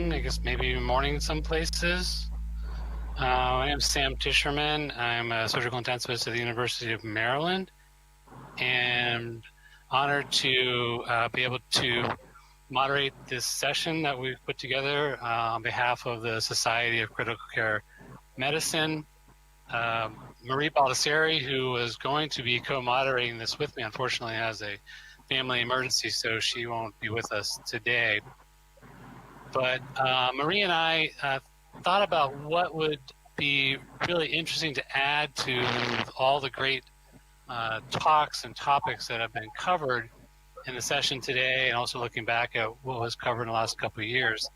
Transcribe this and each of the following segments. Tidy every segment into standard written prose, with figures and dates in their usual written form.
afternoon, I guess maybe morning some places. My name is Sam Tischerman. I'm a surgical intensivist at the University of Maryland, and honored to be able to moderate this session that we've put together on behalf of the Society of Critical Care Medicine. Marie Baldessari, who was going to be co-moderating this with me, unfortunately has a family emergency, so she won't be with us today. But Marie and I thought about what would be really interesting to add to all the great talks and topics that have been covered in the session today, and also looking back at what was covered in the last couple of years.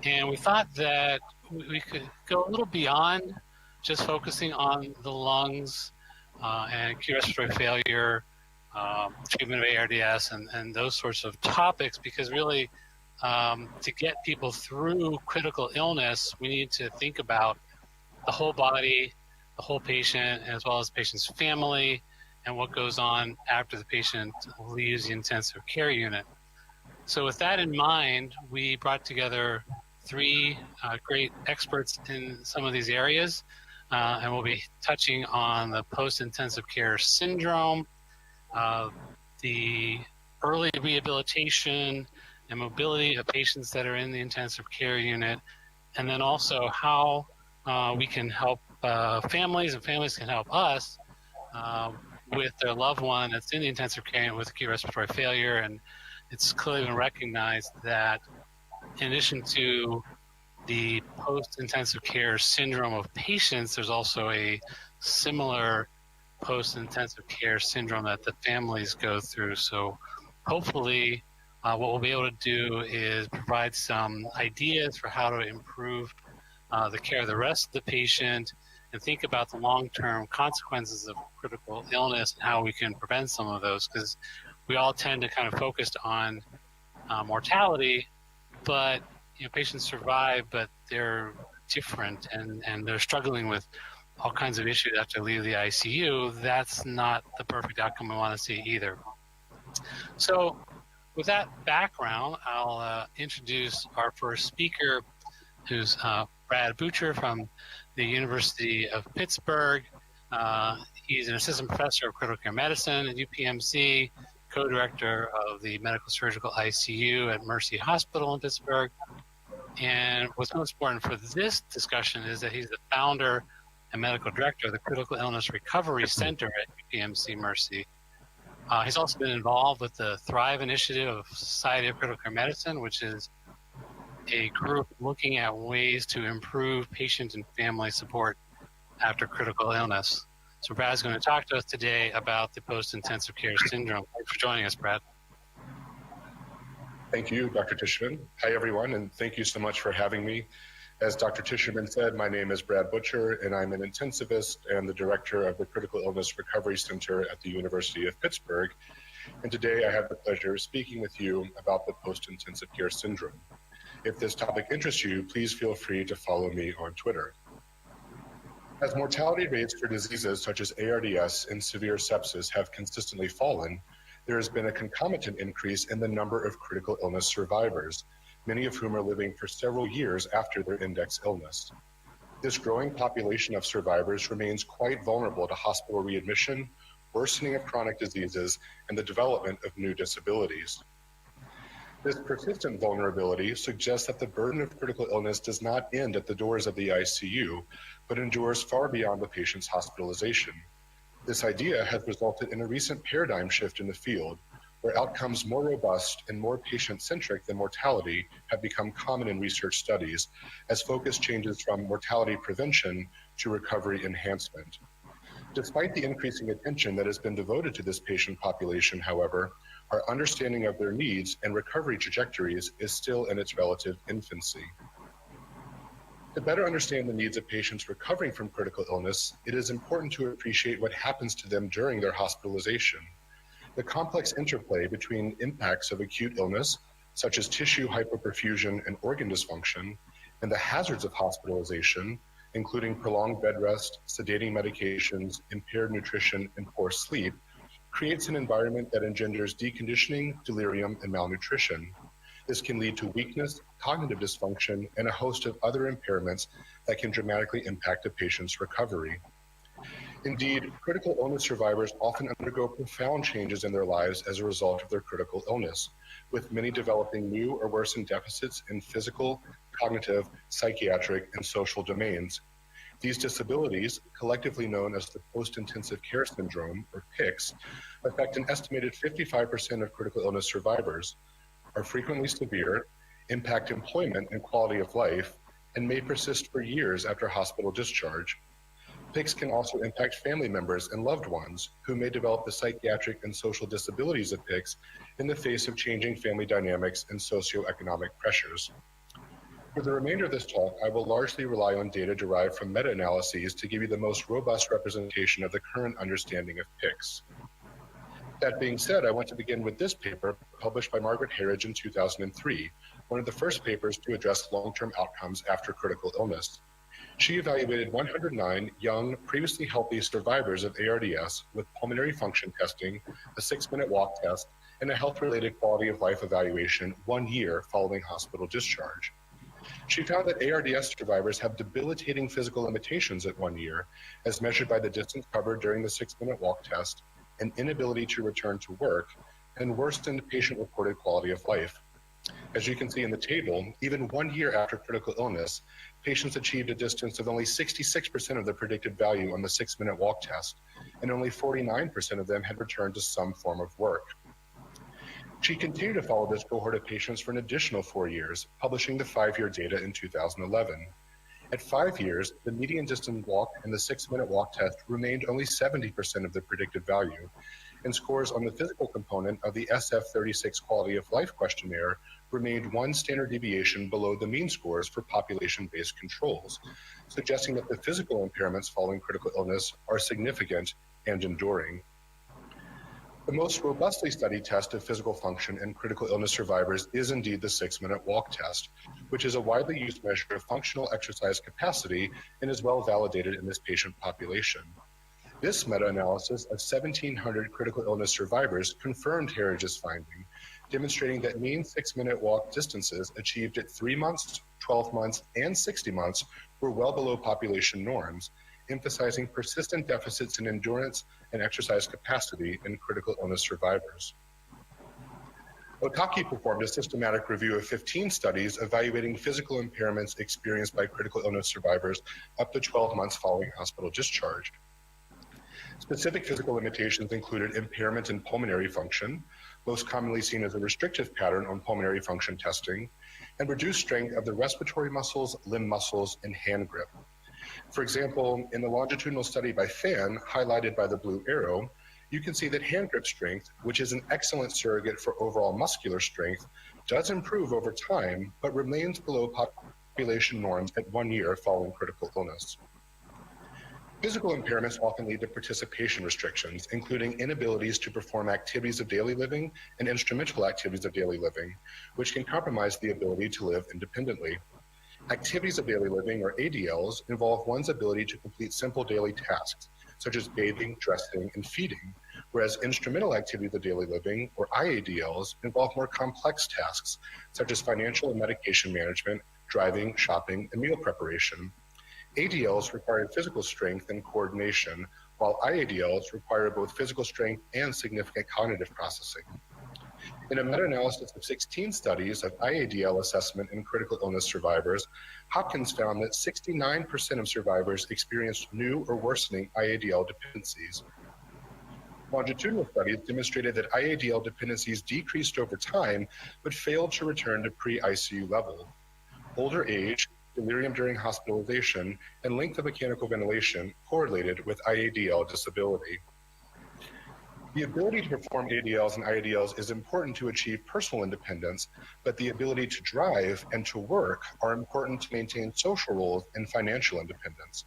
And we thought that we could go a little beyond just focusing on the lungs and acute respiratory failure, treatment of ARDS, and those sorts of topics, because really to get people through critical illness, we need to think about the whole body, the whole patient, as well as the patient's family, and what goes on after the patient leaves the intensive care unit. So with that in mind, we brought together three great experts in some of these areas, and we'll be touching on the post-intensive care syndrome, the early rehabilitation and mobility of patients that are in the intensive care unit, and then also how we can help families, and families can help us with their loved one that's in the intensive care unit with acute respiratory failure. And it's clearly been recognized that in addition to the post-intensive care syndrome of patients, there's also a similar post-intensive care syndrome that the families go through. So hopefully what we'll be able to do is provide some ideas for how to improve the care of the rest of the patient, and think about the long-term consequences of critical illness and how we can prevent some of those, because we all tend to kind of focus on mortality, but patients survive, but they're different, and they're struggling with all kinds of issues after they leave the ICU. That's not the perfect outcome we want to see either. So with that background, I'll introduce our first speaker, who's Brad Butcher from the University of Pittsburgh. He's an assistant professor of critical care medicine at UPMC, co-director of the medical surgical ICU at Mercy Hospital in Pittsburgh. And what's most important for this discussion is that he's the founder and medical director of the Critical Illness Recovery Center at UPMC Mercy. He's also been involved with the Thrive Initiative of Society of Critical Care Medicine, which is a group looking at ways to improve patient and family support after critical illness. So Brad's going to talk to us today about the post-intensive care syndrome. Thanks for joining us, Brad. Thank you, Dr. Tischerman. Hi, everyone, and thank you so much for having me. As Dr. Tischerman said, my name is Brad Butcher, and I'm an intensivist and the director of the Critical Illness Recovery Center at the University of Pittsburgh. And today I have the pleasure of speaking with you about the post-intensive care syndrome. If this topic interests you, please feel free to follow me on Twitter. As mortality rates for diseases such as ARDS and severe sepsis have consistently fallen, there has been a concomitant increase in the number of critical illness survivors, many of whom are living for several years after their index illness. This growing population of survivors remains quite vulnerable to hospital readmission, worsening of chronic diseases, and the development of new disabilities. This persistent vulnerability suggests that the burden of critical illness does not end at the doors of the ICU, but endures far beyond the patient's hospitalization. This idea has resulted in a recent paradigm shift in the field, where outcomes more robust and more patient-centric than mortality have become common in research studies, as focus changes from mortality prevention to recovery enhancement. Despite the increasing attention that has been devoted to this patient population, however, our understanding of their needs and recovery trajectories is still in its relative infancy. To better understand the needs of patients recovering from critical illness, it is important to appreciate what happens to them during their hospitalization. The complex interplay between impacts of acute illness, such as tissue hypoperfusion and organ dysfunction, and the hazards of hospitalization, including prolonged bed rest, sedating medications, impaired nutrition, and poor sleep, creates an environment that engenders deconditioning, delirium, and malnutrition. This can lead to weakness, cognitive dysfunction, and a host of other impairments that can dramatically impact a patient's recovery. Indeed, critical illness survivors often undergo profound changes in their lives as a result of their critical illness, with many developing new or worsened deficits in physical, cognitive, psychiatric, and social domains. These disabilities, collectively known as the post-intensive care syndrome, or PICS, affect an estimated 55% of critical illness survivors, are frequently severe, impact employment and quality of life, and may persist for years after hospital discharge. PICS can also impact family members and loved ones who may develop the psychiatric and social disabilities of PICS in the face of changing family dynamics and socioeconomic pressures. For the remainder of this talk, I will largely rely on data derived from meta-analyses to give you the most robust representation of the current understanding of PICS. That being said, I want to begin with this paper published by Margaret Herridge in 2003, one of the first papers to address long-term outcomes after critical illness. She evaluated 109 young, previously healthy survivors of ARDS with pulmonary function testing, a 6-minute walk test, and a health-related quality of life evaluation 1 year following hospital discharge. She found that ARDS survivors have debilitating physical limitations at 1 year, as measured by the distance covered during the 6-minute walk test, an inability to return to work, and worsened patient-reported quality of life. As you can see in the table, even 1 year after critical illness, patients achieved a distance of only 66% of the predicted value on the 6-minute walk test, and only 49% of them had returned to some form of work. She continued to follow this cohort of patients for an additional 4 years, publishing the 5-year data in 2011. At 5 years, the median distance walk and the 6-minute walk test remained only 70% of the predicted value, and scores on the physical component of the SF-36 quality of life questionnaire remained 1 standard deviation below the mean scores for population-based controls, suggesting that the physical impairments following critical illness are significant and enduring. The most robustly studied test of physical function in critical illness survivors is indeed the 6-minute walk test, which is a widely used measure of functional exercise capacity and is well validated in this patient population. This meta-analysis of 1,700 critical illness survivors confirmed Herridge's finding, demonstrating that mean 6-minute walk distances achieved at 3 months, 12 months, and 60 months were well below population norms, emphasizing persistent deficits in endurance and exercise capacity in critical illness survivors. Otake performed a systematic review of 15 studies evaluating physical impairments experienced by critical illness survivors up to 12 months following hospital discharge. Specific physical limitations included impairment in pulmonary function, most commonly seen as a restrictive pattern on pulmonary function testing, and reduced strength of the respiratory muscles, limb muscles, and hand grip. For example, in the longitudinal study by Fan, highlighted by the blue arrow, you can see that hand grip strength, which is an excellent surrogate for overall muscular strength, does improve over time, but remains below population norms at 1 year following critical illness. Physical impairments often lead to participation restrictions, including inabilities to perform activities of daily living and instrumental activities of daily living, which can compromise the ability to live independently. Activities of daily living, or ADLs, involve one's ability to complete simple daily tasks, such as bathing, dressing, and feeding, whereas instrumental activities of daily living, or IADLs, involve more complex tasks, such as financial and medication management, driving, shopping, and meal preparation. ADLs require physical strength and coordination, while IADLs require both physical strength and significant cognitive processing. In a meta-analysis of 16 studies of IADL assessment in critical illness survivors, Hopkins found that 69% of survivors experienced new or worsening IADL dependencies. Longitudinal studies demonstrated that IADL dependencies decreased over time, but failed to return to pre-ICU level. Older age, delirium during hospitalization, and length of mechanical ventilation correlated with IADL disability. The ability to perform ADLs and IADLs is important to achieve personal independence, but the ability to drive and to work are important to maintain social roles and financial independence.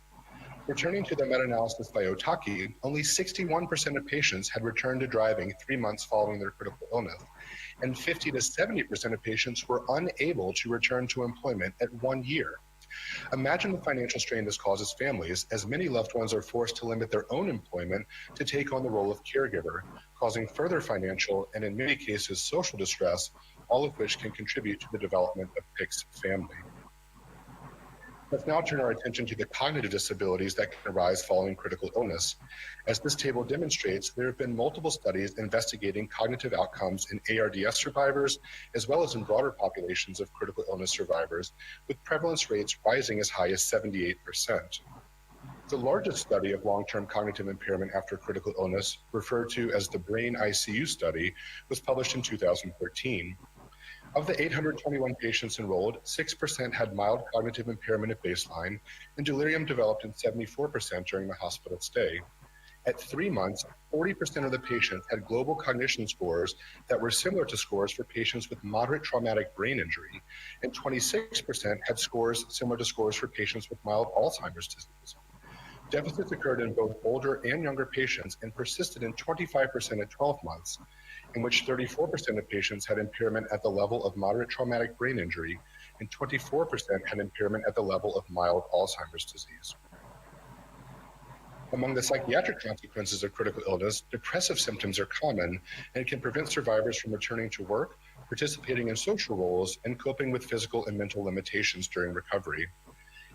Returning to the meta-analysis by Otake, only 61% of patients had returned to driving 3 months following their critical illness, and 50 to 70% of patients were unable to return to employment at 1 year. Imagine the financial strain this causes families, as many loved ones are forced to limit their own employment to take on the role of caregiver, causing further financial and, in many cases, social distress all of which can contribute to the development of PICS family. Let's now turn our attention to the cognitive disabilities that can arise following critical illness. As this table demonstrates, there have been multiple studies investigating cognitive outcomes in ARDS survivors, as well as in broader populations of critical illness survivors, with prevalence rates rising as high as 78%. The largest study of long-term cognitive impairment after critical illness, referred to as the Brain ICU study, was published in 2013. Of the 821 patients enrolled, 6% had mild cognitive impairment at baseline, and delirium developed in 74% during the hospital stay. At 3 months, 40% of the patients had global cognition scores that were similar to scores for patients with moderate traumatic brain injury, and 26% had scores similar to scores for patients with mild Alzheimer's disease. Deficits occurred in both older and younger patients and persisted in 25% at 12 months, in which 34% of patients had impairment at the level of moderate traumatic brain injury, and 24% had impairment at the level of mild Alzheimer's disease. Among the psychiatric consequences of critical illness, depressive symptoms are common and can prevent survivors from returning to work, participating in social roles, and coping with physical and mental limitations during recovery.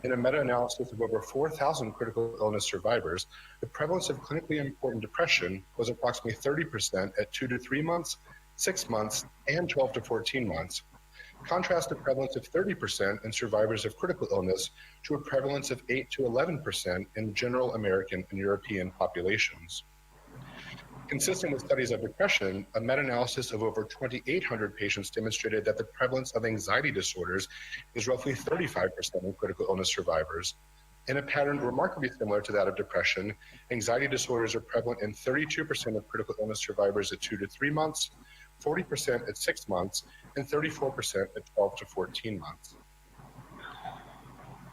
In a meta-analysis of over 4,000 critical illness survivors, the prevalence of clinically important depression was approximately 30% at 2 to 3 months, 6 months, and 12 to 14 months. Contrast the prevalence of 30% in survivors of critical illness to a prevalence of 8 to 11% in general American and European populations. Consistent with studies of depression, a meta-analysis of over 2,800 patients demonstrated that the prevalence of anxiety disorders is roughly 35% in critical illness survivors. In a pattern remarkably similar to that of depression, anxiety disorders are prevalent in 32% of critical illness survivors at 2 to 3 months, 40% at 6 months, and 34% at 12 to 14 months.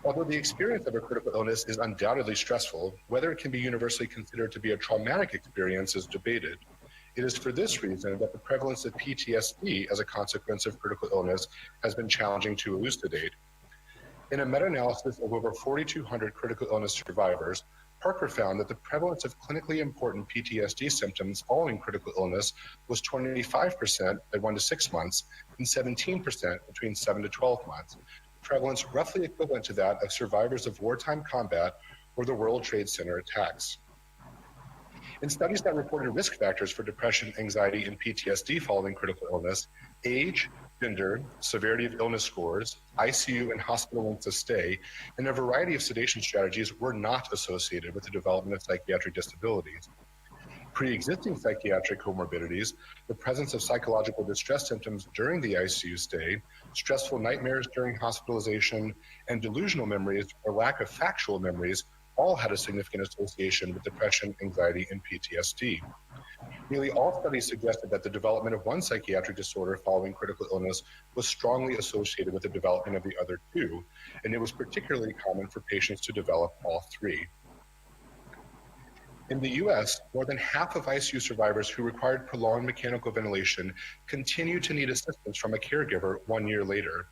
Although the experience of a critical illness is undoubtedly stressful, whether it can be universally considered to be a traumatic experience is debated. It is for this reason that the prevalence of PTSD as a consequence of critical illness has been challenging to elucidate. In a meta-analysis of over 4,200 critical illness survivors, Parker found that the prevalence of clinically important PTSD symptoms following critical illness was 25% at 1 to 6 months and 17% between 7 to 12 months. Prevalence roughly equivalent to that of survivors of wartime combat or the World Trade Center attacks. In studies that reported risk factors for depression, anxiety, and PTSD following critical illness, age, gender, severity of illness scores, ICU and hospital lengths of stay, and a variety of sedation strategies were not associated with the development of psychiatric disabilities. Pre-existing psychiatric comorbidities, the presence of psychological distress symptoms during the ICU stay, stressful nightmares during hospitalization, and delusional memories or lack of factual memories all had a significant association with depression, anxiety, and PTSD. Nearly all studies suggested that the development of one psychiatric disorder following critical illness was strongly associated with the development of the other two, and it was particularly common for patients to develop all three. In the US, more than half of ICU survivors who required prolonged mechanical ventilation continue to need assistance from a caregiver 1 year later.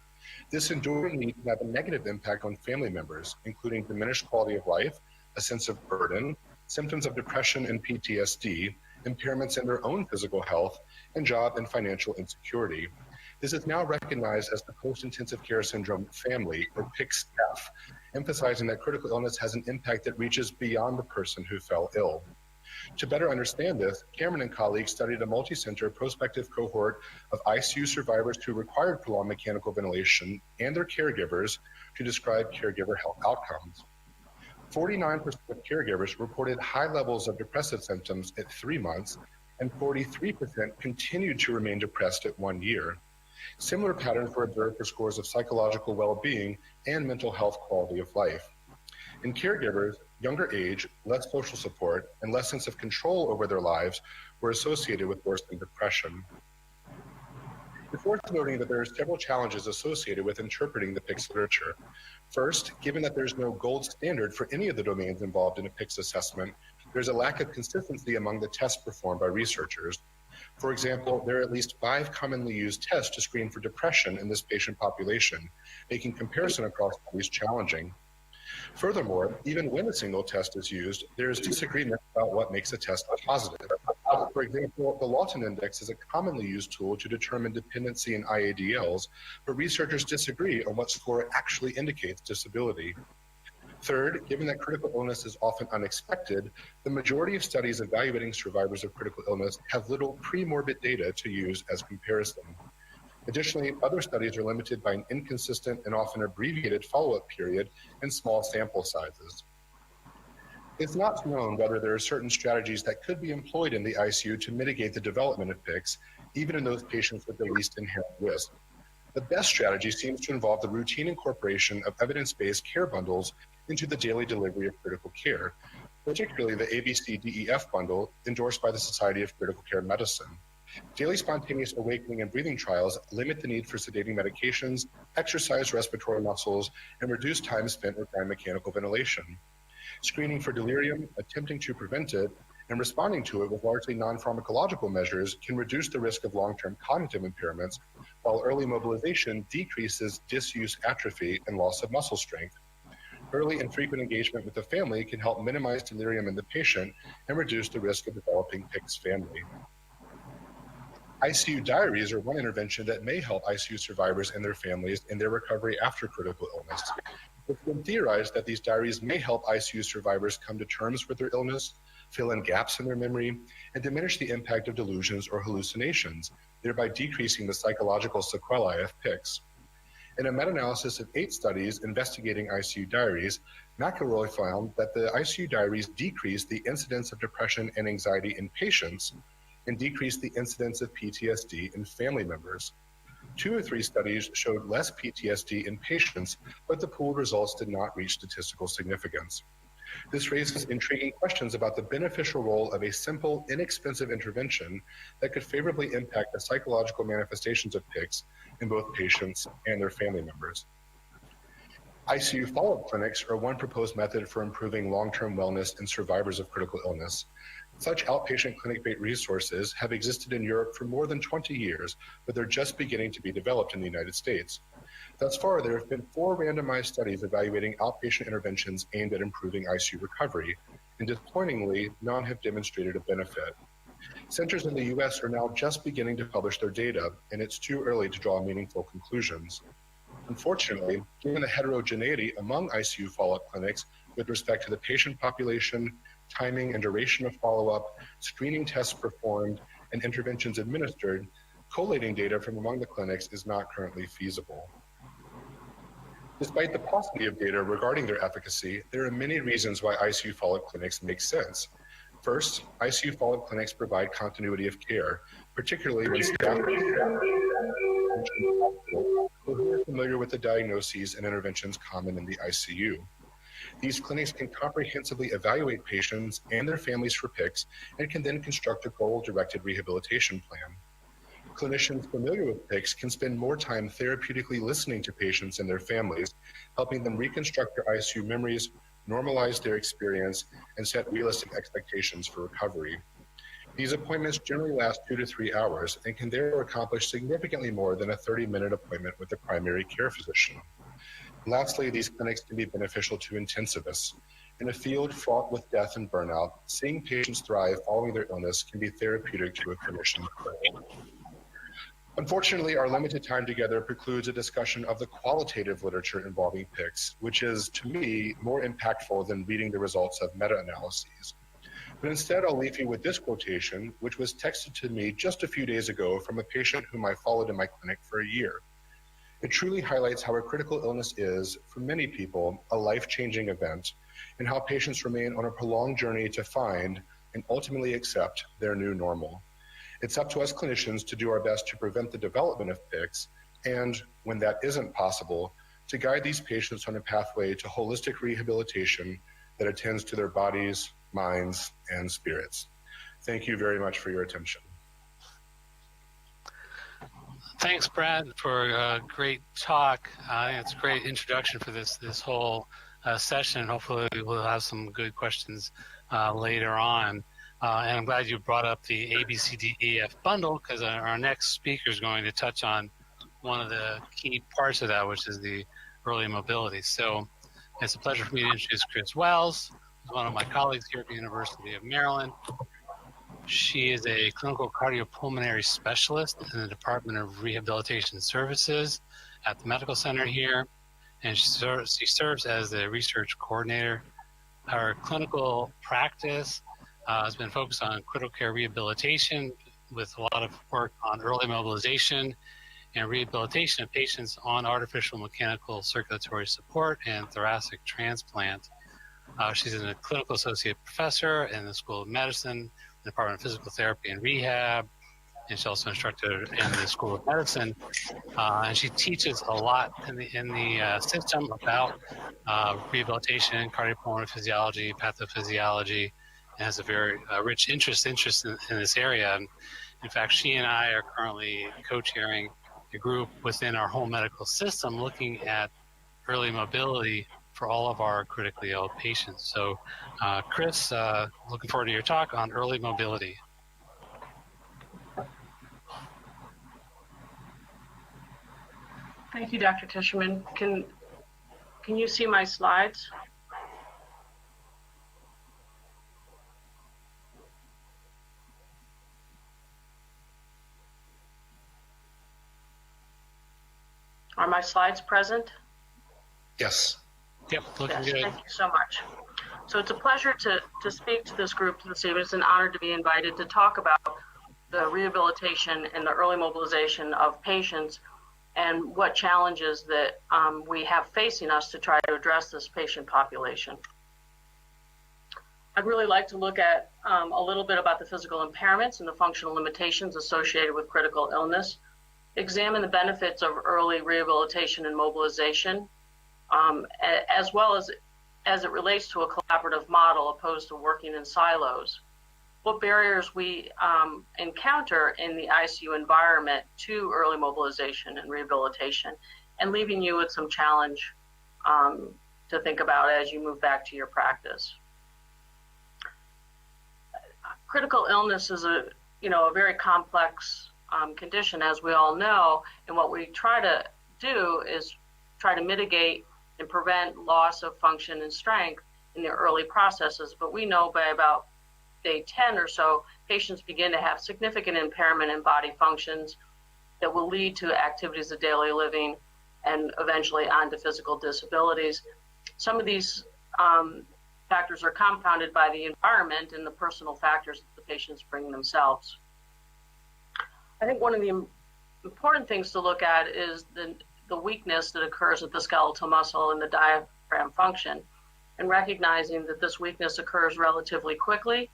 This enduring need can have a negative impact on family members, including diminished quality of life, a sense of burden, symptoms of depression and PTSD, impairments in their own physical health, and job and financial insecurity. This is now recognized as the post-intensive care syndrome family, or PICS-F, emphasizing that critical illness has an impact that reaches beyond the person who fell ill. To better understand this, Cameron and colleagues studied a multi-center prospective cohort of ICU survivors who required prolonged mechanical ventilation and their caregivers to describe caregiver health outcomes. 49% of caregivers reported high levels of depressive symptoms at 3 months, and 43% continued to remain depressed at 1 year. Similar patterns were observed for scores of psychological well-being and mental health quality of life. In caregivers, younger age, less social support, and less sense of control over their lives were associated with worsening depression. It's worth noting that there are several challenges associated with interpreting the PICS literature. First, given that there's no gold standard for any of the domains involved in a PICS assessment, there's a lack of consistency among the tests performed by researchers. For example, there are at least 5 commonly used tests to screen for depression in this patient population, making comparison across studies challenging. Furthermore, even when a single test is used, there is disagreement about what makes a test positive. For example, the Lawton Index is a commonly used tool to determine dependency in IADLs, but researchers disagree on what score actually indicates disability. Third, given that critical illness is often unexpected, the majority of studies evaluating survivors of critical illness have little pre-morbid data to use as comparison. Additionally, other studies are limited by an inconsistent and often abbreviated follow-up period and small sample sizes. It's not known whether there are certain strategies that could be employed in the ICU to mitigate the development of PICS, even in those patients with the least inherent risk. The best strategy seems to involve the routine incorporation of evidence-based care bundles into the daily delivery of critical care, particularly the ABC-DEF bundle endorsed by the Society of Critical Care Medicine. Daily spontaneous awakening and breathing trials limit the need for sedating medications, exercise respiratory muscles, and reduce time spent requiring mechanical ventilation. Screening for delirium, attempting to prevent it, and responding to it with largely non-pharmacological measures can reduce the risk of long-term cognitive impairments, while early mobilization decreases disuse atrophy and loss of muscle strength. Early and frequent engagement with the family can help minimize delirium in the patient and reduce the risk of developing PICS family. ICU diaries are one intervention that may help ICU survivors and their families in their recovery after critical illness. It's been theorized that these diaries may help ICU survivors come to terms with their illness, fill in gaps in their memory, and diminish the impact of delusions or hallucinations, thereby decreasing the psychological sequelae of PICS. In a meta-analysis of 8 studies investigating ICU diaries, McElroy found that the ICU diaries decreased the incidence of depression and anxiety in patients and decreased the incidence of PTSD in family members. 2 or 3 studies showed less PTSD in patients, but the pooled results did not reach statistical significance. This raises intriguing questions about the beneficial role of a simple, inexpensive intervention that could favorably impact the psychological manifestations of PICS in both patients and their family members. ICU follow-up clinics are one proposed method for improving long-term wellness in survivors of critical illness. Such outpatient clinic-based resources have existed in Europe for more than 20 years, but they're just beginning to be developed in the United States. Thus far, there have been 4 randomized studies evaluating outpatient interventions aimed at improving ICU recovery, and disappointingly, none have demonstrated a benefit. Centers in the US are now just beginning to publish their data, and it's too early to draw meaningful conclusions. Unfortunately, given the heterogeneity among ICU follow-up clinics with respect to the patient population, timing and duration of follow-up, screening tests performed, and interventions administered, collating data from among the clinics is not currently feasible. Despite the paucity of data regarding their efficacy, there are many reasons why ICU follow-up clinics make sense. First, ICU follow-up clinics provide continuity of care, particularly when staff who are familiar with the diagnoses and interventions common in the ICU. These clinics can comprehensively evaluate patients and their families for PICS and can then construct a goal-directed rehabilitation plan. Clinicians familiar with PICS can spend more time therapeutically listening to patients and their families, helping them reconstruct their ICU memories, normalize their experience, and set realistic expectations for recovery. These appointments generally last 2 to 3 hours and can therefore accomplish significantly more than a 30-minute appointment with a primary care physician. Lastly, these clinics can be beneficial to intensivists. In a field fraught with death and burnout, seeing patients thrive following their illness can be therapeutic to a clinician's goal. Unfortunately, our limited time together precludes a discussion of the qualitative literature involving PICS, which is, to me, more impactful than reading the results of meta-analyses. But instead, I'll leave you with this quotation, which was texted to me just a few days ago from a patient whom I followed in my clinic for a year. It truly highlights how a critical illness is, for many people, a life-changing event, and how patients remain on a prolonged journey to find and ultimately accept their new normal. It's up to us clinicians to do our best to prevent the development of PICS, and when that isn't possible, to guide these patients on a pathway to holistic rehabilitation that attends to their bodies, minds, and spirits. Thank you very much for your attention. Thanks, Brad, for a great talk. It's a great introduction for this whole session. Hopefully we'll have some good questions later on. And I'm glad you brought up the ABCDEF bundle, because our next speaker is going to touch on one of the key parts of that, which is the early mobility. So it's a pleasure for me to introduce Chris Wells, who's one of my colleagues here at the University of Maryland. She is a clinical cardiopulmonary specialist in the Department of Rehabilitation Services at the medical center here, and she serves as the research coordinator. Her clinical practice has been focused on critical care rehabilitation with a lot of work on early mobilization and rehabilitation of patients on artificial mechanical circulatory support and thoracic transplant. She's a clinical associate professor in the School of Medicine, the Department of Physical Therapy and Rehab, and she's also instructor in the School of Medicine. And she teaches a lot in the system about rehabilitation, cardiopulmonary physiology, pathophysiology, and has a very rich interest in this area. And in fact, she and I are currently co-chairing a group within our whole medical system looking at early mobility for all of our critically ill patients. So, Chris, looking forward to your talk on early mobility. Thank you, Dr. Tischerman. Can you see my slides? Are my slides present? Yes. Yep, looking Yes, good. thank you so much. So it's a pleasure to speak to this group this evening. It's an honor to be invited to talk about the rehabilitation and the early mobilization of patients and what challenges that we have facing us to try to address this patient population. I'd really like to look at a little bit about the physical impairments and the functional limitations associated with critical illness, examine the benefits of early rehabilitation and mobilization, as well as it relates to a collaborative model opposed to working in silos, what barriers we encounter in the ICU environment to early mobilization and rehabilitation, and leaving you with some challenge to think about as you move back to your practice. Critical illness is a very complex condition, as we all know, and what we try to do is try to mitigate and prevent loss of function and strength in the early processes. But we know by about day 10 or so, patients begin to have significant impairment in body functions that will lead to activities of daily living and eventually on to physical disabilities. Some of these factors are compounded by the environment and the personal factors that the patients bring themselves. I think one of the important things to look at is the weakness that occurs at the skeletal muscle and the diaphragm function, and recognizing that this weakness occurs relatively quickly,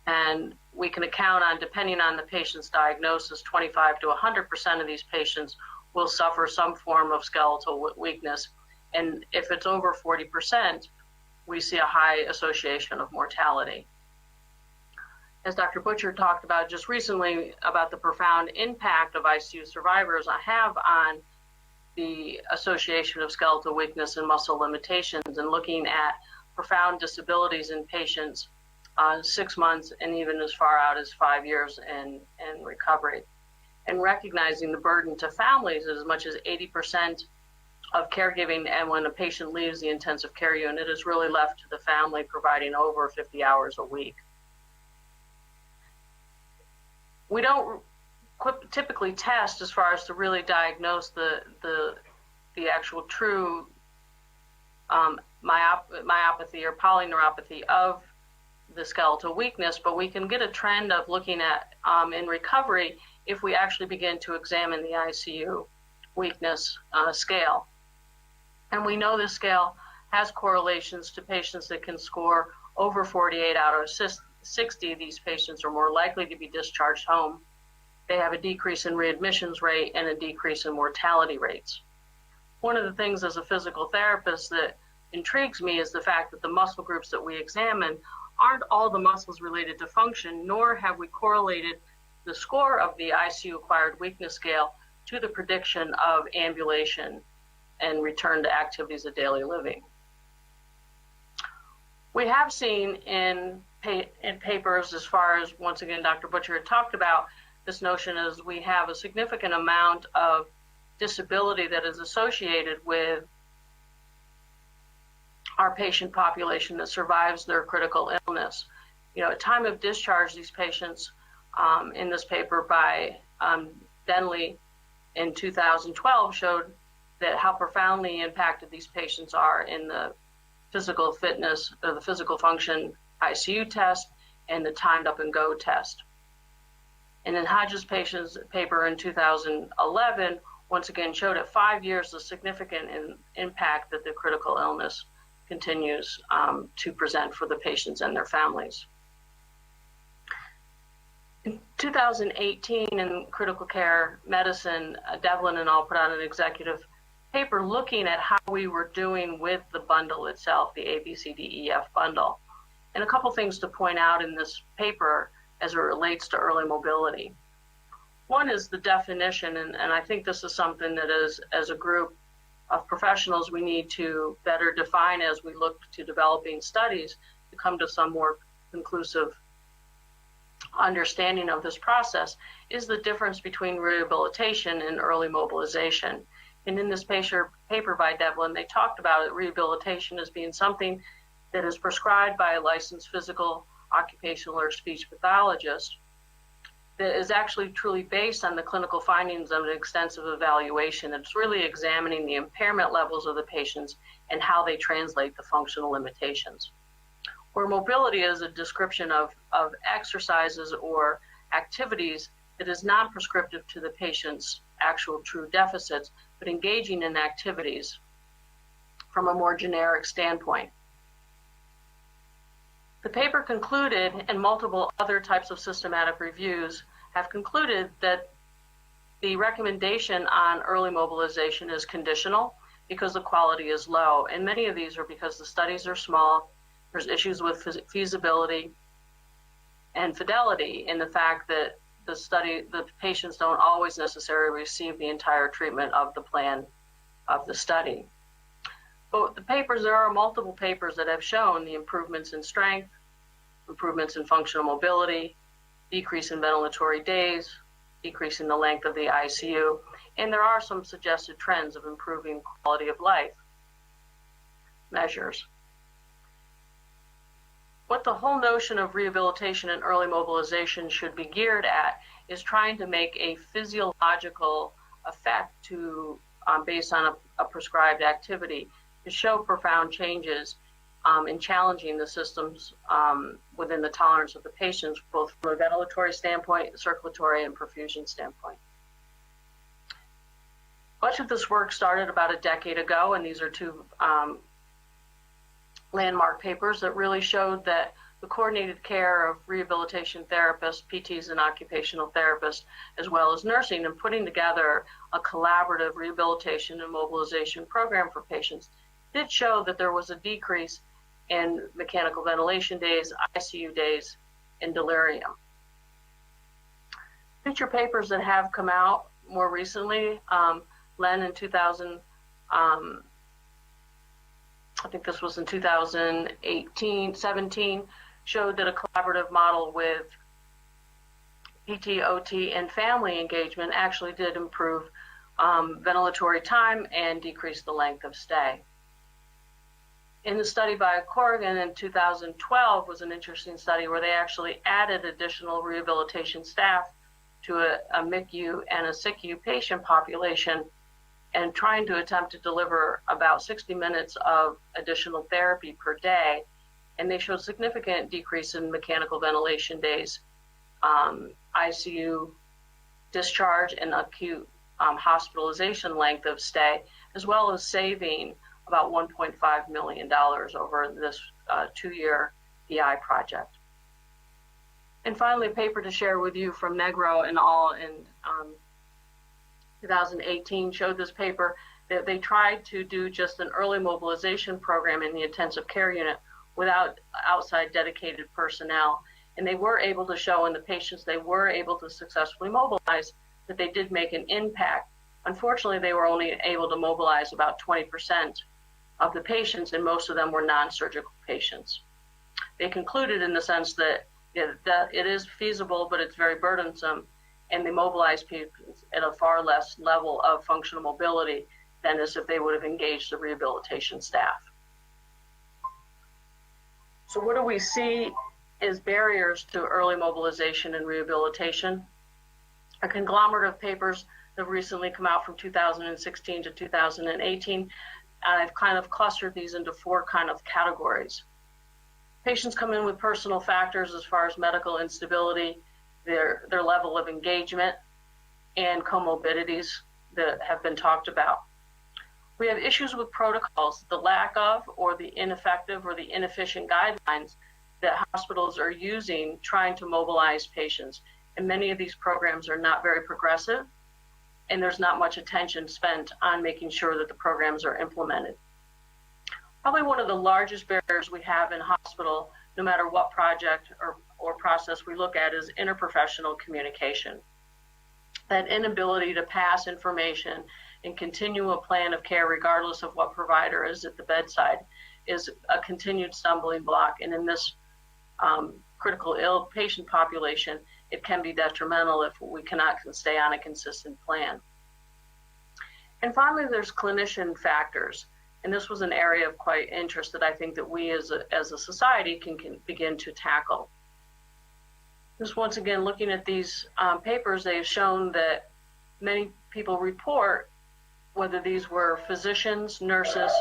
and we can account on, depending on the patient's diagnosis, 25 to 100% of these patients will suffer some form of skeletal weakness, and if it's over 40%, we see a high association of mortality. As Dr. Butcher talked about just recently about the profound impact of ICU survivors have on the association of skeletal weakness and muscle limitations, and looking at profound disabilities in patients 6 months and even as far out as 5 years in recovery. And recognizing the burden to families, as much as 80% of caregiving, and when a patient leaves the intensive care unit, is really left to the family, providing over 50 hours a week. We don't typically test as far as to really diagnose the actual true myopathy or polyneuropathy of the skeletal weakness, but we can get a trend of looking at in recovery if we actually begin to examine the ICU weakness scale. And we know this scale has correlations to patients that can score over 48 out of 60. These patients are more likely to be discharged home. They have a decrease in readmissions rate and a decrease in mortality rates. One of the things as a physical therapist that intrigues me is the fact that the muscle groups that we examine aren't all the muscles related to function, nor have we correlated the score of the ICU acquired weakness scale to the prediction of ambulation and return to activities of daily living. We have seen in papers, as far as, once again, Dr. Butcher had talked about, this notion is we have a significant amount of disability that is associated with our patient population that survives their critical illness. at time of discharge, these patients in this paper by Denley in 2012 showed that how profoundly impacted these patients are in the physical fitness or the physical function ICU test and the timed up and go test. And in Hodges' patient's paper in 2011, once again showed at 5 years the significant impact that the critical illness continues to present for the patients and their families. In 2018, in Critical Care Medicine, Devlin and all put out an executive paper looking at how we were doing with the bundle itself, the ABCDEF bundle. And a couple things to point out in this paper as it relates to early mobility. One is the definition, and I think this is something that as a group of professionals we need to better define as we look to developing studies to come to some more conclusive understanding of this process, is the difference between rehabilitation and early mobilization. And in this paper by Devlin, they talked about rehabilitation as being something that is prescribed by a licensed physical, occupational, or speech pathologist that is actually truly based on the clinical findings of an extensive evaluation. It's really examining the impairment levels of the patients and how they translate the functional limitations. Where mobility is a description of exercises or activities that is non-prescriptive to the patient's actual true deficits, but engaging in activities from a more generic standpoint. The paper concluded, and multiple other types of systematic reviews have concluded, that the recommendation on early mobilization is conditional because the quality is low. And many of these are because the studies are small, there's issues with feasibility and fidelity in the fact that the patients don't always necessarily receive the entire treatment of the plan of the study. But the papers, there are multiple papers that have shown the improvements in strength, improvements in functional mobility, decrease in ventilatory days, decrease in the length of the ICU, and there are some suggested trends of improving quality of life measures. What the whole notion of rehabilitation and early mobilization should be geared at is trying to make a physiological effect to, based on a prescribed activity, to show profound changes in challenging the systems within the tolerance of the patients, both from a ventilatory standpoint, circulatory, and perfusion standpoint. Much of this work started about a decade ago, and these are two landmark papers that really showed that the coordinated care of rehabilitation therapists, PTs, and occupational therapists, as well as nursing, and putting together a collaborative rehabilitation and mobilization program for patients did show that there was a decrease in mechanical ventilation days, ICU days, and delirium. Future papers that have come out more recently, Len in 2000, I think this was in 2017, showed that a collaborative model with PT, OT, and family engagement actually did improve ventilatory time and decrease the length of stay. In the study by Corrigan in 2012 was an interesting study where they actually added additional rehabilitation staff to a MICU and a SICU patient population, and trying to attempt to deliver about 60 minutes of additional therapy per day. And they showed significant decrease in mechanical ventilation days, ICU discharge, and acute hospitalization length of stay, as well as saving about $1.5 million over this 2-year PI project. And finally, a paper to share with you from Negro and all in 2018 showed this paper that they tried to do just an early mobilization program in the intensive care unit without outside dedicated personnel. And they were able to show in the patients they were able to successfully mobilize that they did make an impact. Unfortunately, they were only able to mobilize about 20% of the patients, and most of them were non-surgical patients. They concluded in the sense that it is feasible, but it's very burdensome, and they mobilize people at a far less level of functional mobility than as if they would have engaged the rehabilitation staff. So what do we see is Barriers to Early Mobilization and Rehabilitation, a conglomerate of papers that have recently come out from 2016 to 2018. And I've kind of clustered these into four kind of categories. Patients come in with personal factors as far as medical instability, their level of engagement, and comorbidities that have been talked about. We have issues with protocols, the lack of or the ineffective or the inefficient guidelines that hospitals are using trying to mobilize patients. And many of these programs are not very progressive, and there's not much attention spent on making sure that the programs are implemented. Probably one of the largest barriers we have in hospital, no matter what project or process we look at, is interprofessional communication. That inability to pass information and continue a plan of care regardless of what provider is at the bedside is a continued stumbling block. And in this critical ill patient population, it can be detrimental if we cannot stay on a consistent plan. And finally, there's clinician factors. And this was an area of quite interest that I think that we as a society can begin to tackle. Just once again, looking at these papers, they've shown that many people report, whether these were physicians, nurses,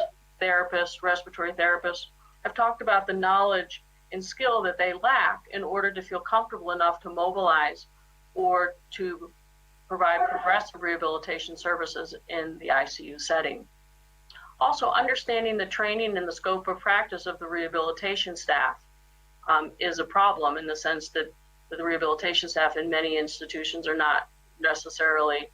therapists, respiratory therapists, have talked about the knowledge and skill that they lack in order to feel comfortable enough to mobilize or to provide progressive rehabilitation services in the ICU setting. Also, understanding the training and the scope of practice of the rehabilitation staff is a problem, in the sense that the rehabilitation staff in many institutions are not necessarily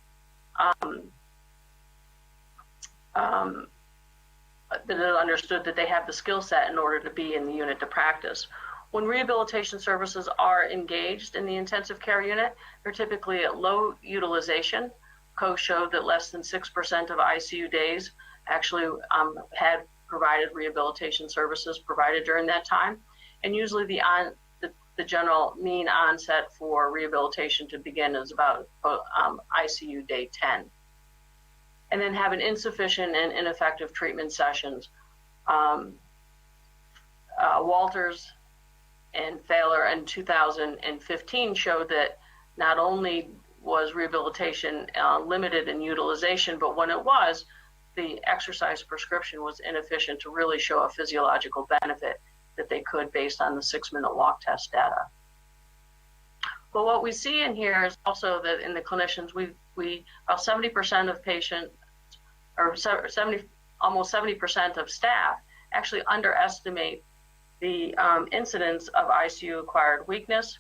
that it understood that they have the skill set in order to be in the unit to practice. When rehabilitation services are engaged in the intensive care unit, they're typically at low utilization. COE showed that less than 6% of ICU days actually had provided rehabilitation services provided during that time. And usually the general mean onset for rehabilitation to begin is about ICU day 10. And then having insufficient and ineffective treatment sessions. Walters and Thaler in 2015 showed that not only was rehabilitation limited in utilization, but when it was, the exercise prescription was inefficient to really show a physiological benefit that they could based on the 6-minute walk test data. But what we see in here is also that in the clinicians, we about 70% of patients, or almost 70% of staff actually underestimate the incidence of ICU-acquired weakness,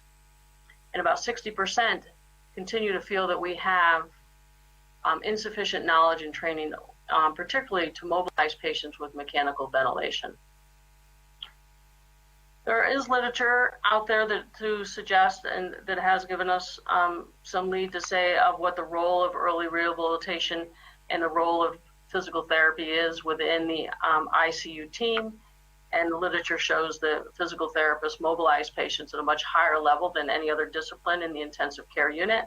and about 60% continue to feel that we have insufficient knowledge and training, particularly to mobilize patients with mechanical ventilation. There is literature out there to suggest, and that has given us some lead to say of what the role of early rehabilitation and the role of physical therapy is within the ICU team. And the literature shows that physical therapists mobilize patients at a much higher level than any other discipline in the intensive care unit.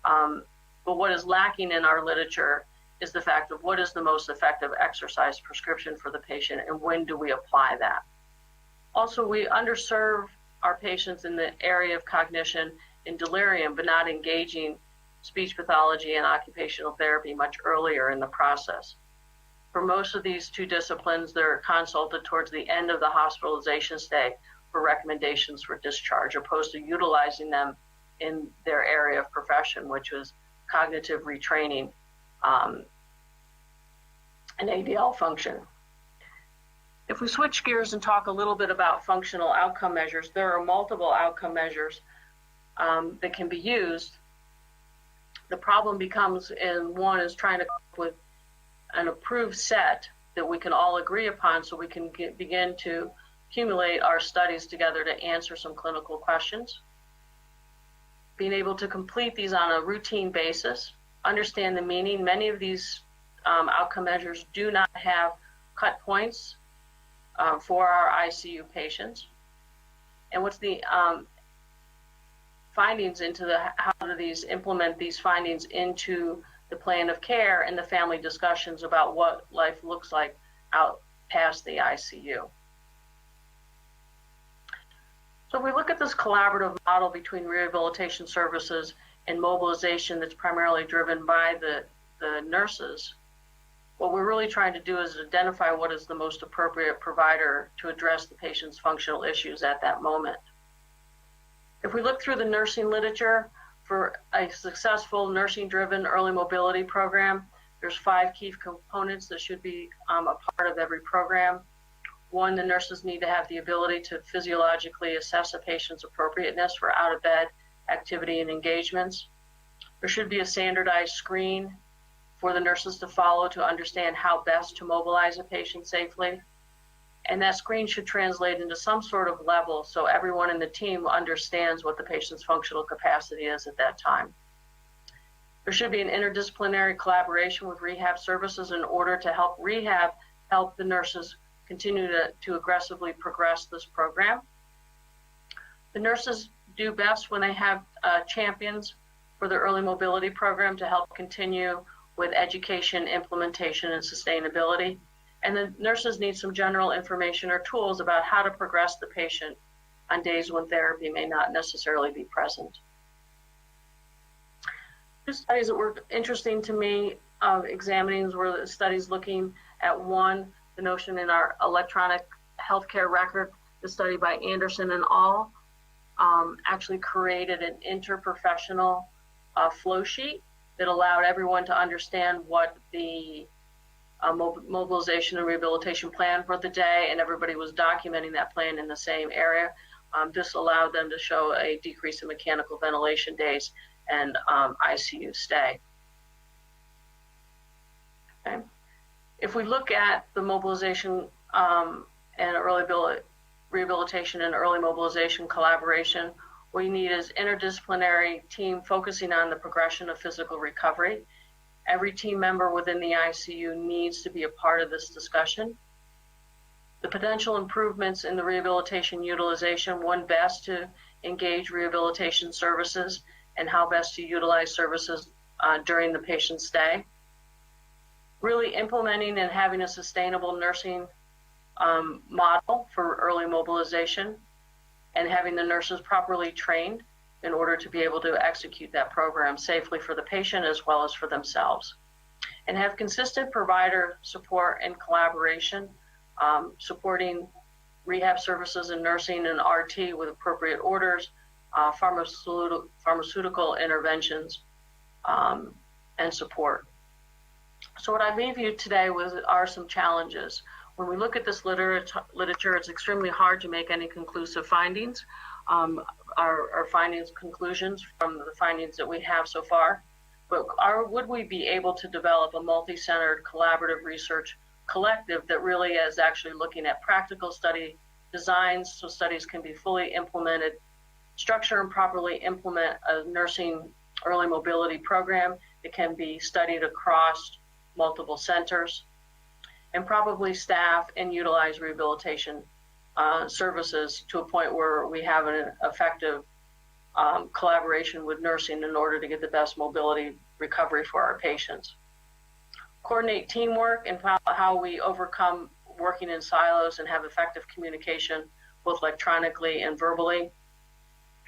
But what is lacking in our literature is the fact of what is the most effective exercise prescription for the patient, and when do we apply that. Also, we underserve our patients in the area of cognition in delirium, but not engaging speech pathology and occupational therapy much earlier in the process. For most of these two disciplines, they're consulted towards the end of the hospitalization stay for recommendations for discharge, opposed to utilizing them in their area of profession, which was cognitive retraining and ADL function. If we switch gears and talk a little bit about functional outcome measures, there are multiple outcome measures that can be used. The problem becomes, in one, is trying to come up with an approved set that we can all agree upon, so we can begin to accumulate our studies together to answer some clinical questions. Being able to complete these on a routine basis, understand the meaning. Many of these outcome measures do not have cut points for our ICU patients. And what's the findings into how do these implement these findings into the plan of care and the family discussions about what life looks like out past the ICU. So if we look at this collaborative model between rehabilitation services and mobilization that's primarily driven by the nurses, what we're really trying to do is identify what is the most appropriate provider to address the patient's functional issues at that moment. If we look through the nursing literature, for a successful nursing-driven early mobility program, there's 5 key components that should be a part of every program. 1, the nurses need to have the ability to physiologically assess a patient's appropriateness for out-of-bed activity and engagements. There should be a standardized screen for the nurses to follow to understand how best to mobilize a patient safely. And that screen should translate into some sort of level so everyone in the team understands what the patient's functional capacity is at that time. There should be an interdisciplinary collaboration with rehab services in order to help the nurses continue to aggressively progress this program. The nurses do best when they have champions for the early mobility program to help continue with education, implementation, and sustainability. And the nurses need some general information or tools about how to progress the patient on days when therapy may not necessarily be present. 2 studies that were interesting to me examining were the studies looking at 1, the notion in our electronic healthcare record. The study by Anderson and al. Actually created an interprofessional flow sheet that allowed everyone to understand what the mobilization and rehabilitation plan for the day, and everybody was documenting that plan in the same area. This allowed them to show a decrease in mechanical ventilation days and ICU stay. Okay. If we look at the mobilization and early rehabilitation and early mobilization collaboration, what we need is interdisciplinary team focusing on the progression of physical recovery. Every team member within the ICU needs to be a part of this discussion. The potential improvements in the rehabilitation utilization, when best to engage rehabilitation services and how best to utilize services during the patient's stay. Really implementing and having a sustainable nursing model for early mobilization, and having the nurses properly trained in order to be able to execute that program safely for the patient as well as for themselves. And have consistent provider support and collaboration, supporting rehab services and nursing and RT with appropriate orders, pharmaceutical interventions, and support. So what I leave you today with are some challenges. When we look at this literature, it's extremely hard to make any conclusive findings. Our findings, conclusions from the findings that we have so far, but would we be able to develop a multi-centered collaborative research collective that really is actually looking at practical study designs so studies can be fully implemented, structure and properly implement a nursing early mobility program that can be studied across multiple centers, and probably staff and utilize rehabilitation services to a point where we have an effective collaboration with nursing in order to get the best mobility recovery for our patients. Coordinate teamwork and how we overcome working in silos and have effective communication both electronically and verbally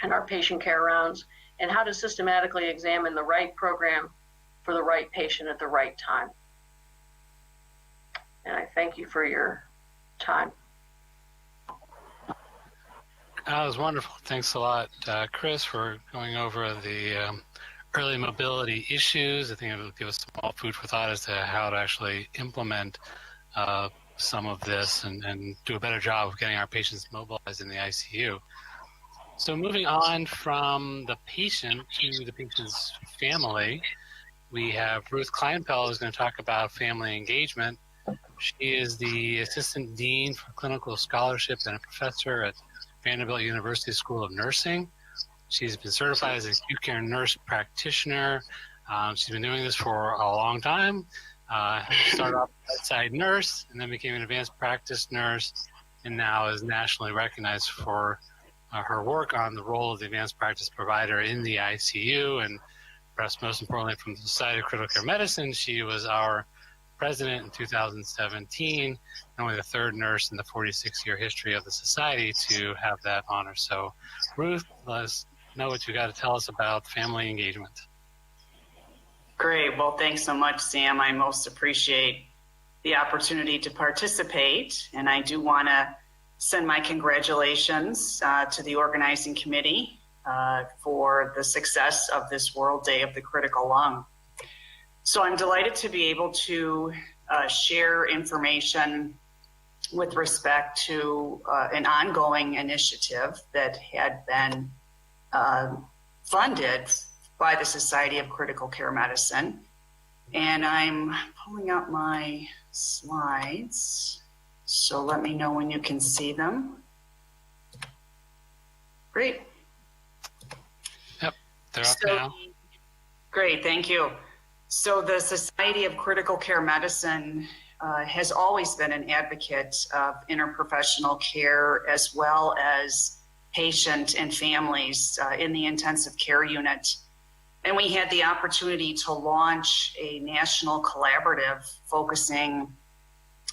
in our patient care rounds, and how to systematically examine the right program for the right patient at the right time. And I thank you for your time. That was wonderful. Thanks a lot, Chris, for going over the early mobility issues. I think it'll give us some more food for thought as to how to actually implement some of this and do a better job of getting our patients mobilized in the ICU. So moving on from the patient to the patient's family, we have Ruth Kleinfeld who's going to talk about family engagement. She is the Assistant Dean for Clinical Scholarship and a professor at Vanderbilt University School of Nursing. She's been certified as an acute care nurse practitioner. She's been doing this for a long time. Started off as a bedside nurse and then became an advanced practice nurse, and now is nationally recognized for her work on the role of the advanced practice provider in the ICU. And perhaps most importantly, from the Society of Critical Care Medicine, she was our president in 2017, only the third nurse in the 46-year history of the society to have that honor. So Ruth, let us know what you got to tell us about family engagement. Great. Well, thanks so much, Sam. I most appreciate the opportunity to participate, and I do want to send my congratulations to the organizing committee for the success of this World Day of the Critical Lung. So I'm delighted to be able to share information with respect to an ongoing initiative that had been funded by the Society of Critical Care Medicine. And I'm pulling up my slides. So let me know when you can see them. Great. Yep, they're up now. Great, thank you. So the Society of Critical Care Medicine has always been an advocate of interprofessional care as well as patient and families in the intensive care unit. And we had the opportunity to launch a national collaborative focusing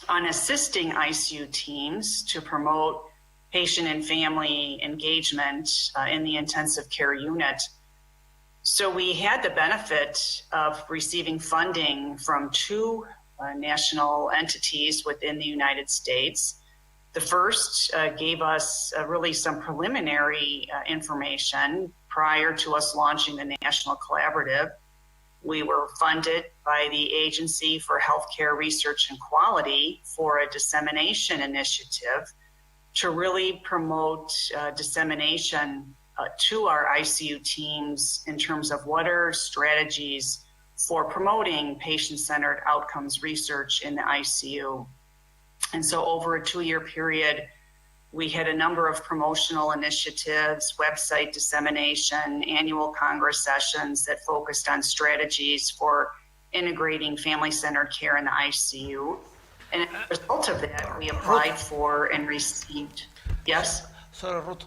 on assisting ICU teams to promote patient and family engagement in the intensive care unit. So we had the benefit of receiving funding from two national entities within the United States. The first gave us really some preliminary information prior to us launching the national collaborative. We were funded by the Agency for Healthcare Research and Quality for a dissemination initiative to really promote dissemination to our ICU teams in terms of what are strategies for promoting patient-centered outcomes research in the ICU. And so over a 2-year period, we had a number of promotional initiatives, website dissemination, annual Congress sessions that focused on strategies for integrating family-centered care in the ICU. And as a result of that, we applied for and received. Yes? Sorry, Ruth.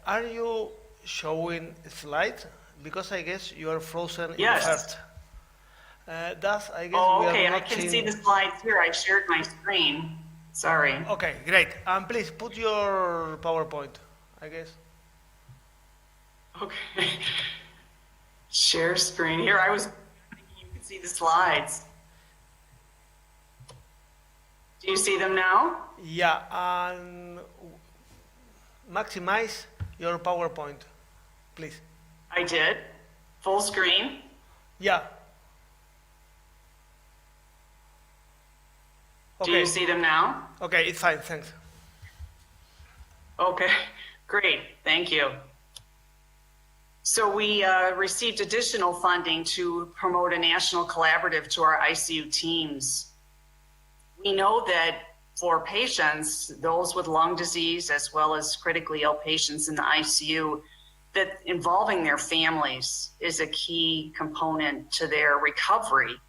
Are you showing slides? Because I guess you are frozen in the first. Thus, I guess oh, we okay. are not I can seeing... see the slides here. I shared my screen. Sorry. Okay, great. Please put your PowerPoint, I guess. Okay. Share screen. Here, I was thinking you could see the slides. Do you see them now? Yeah, and maximize your PowerPoint, please. I did. Full screen. Yeah. Okay. Do you see them now? Okay, it's fine, thanks. Okay, great, thank you. So we received additional funding to promote a national collaborative to our ICU teams. We know that for patients, those with lung disease as well as critically ill patients in the ICU, that involving their families is a key component to their recovery.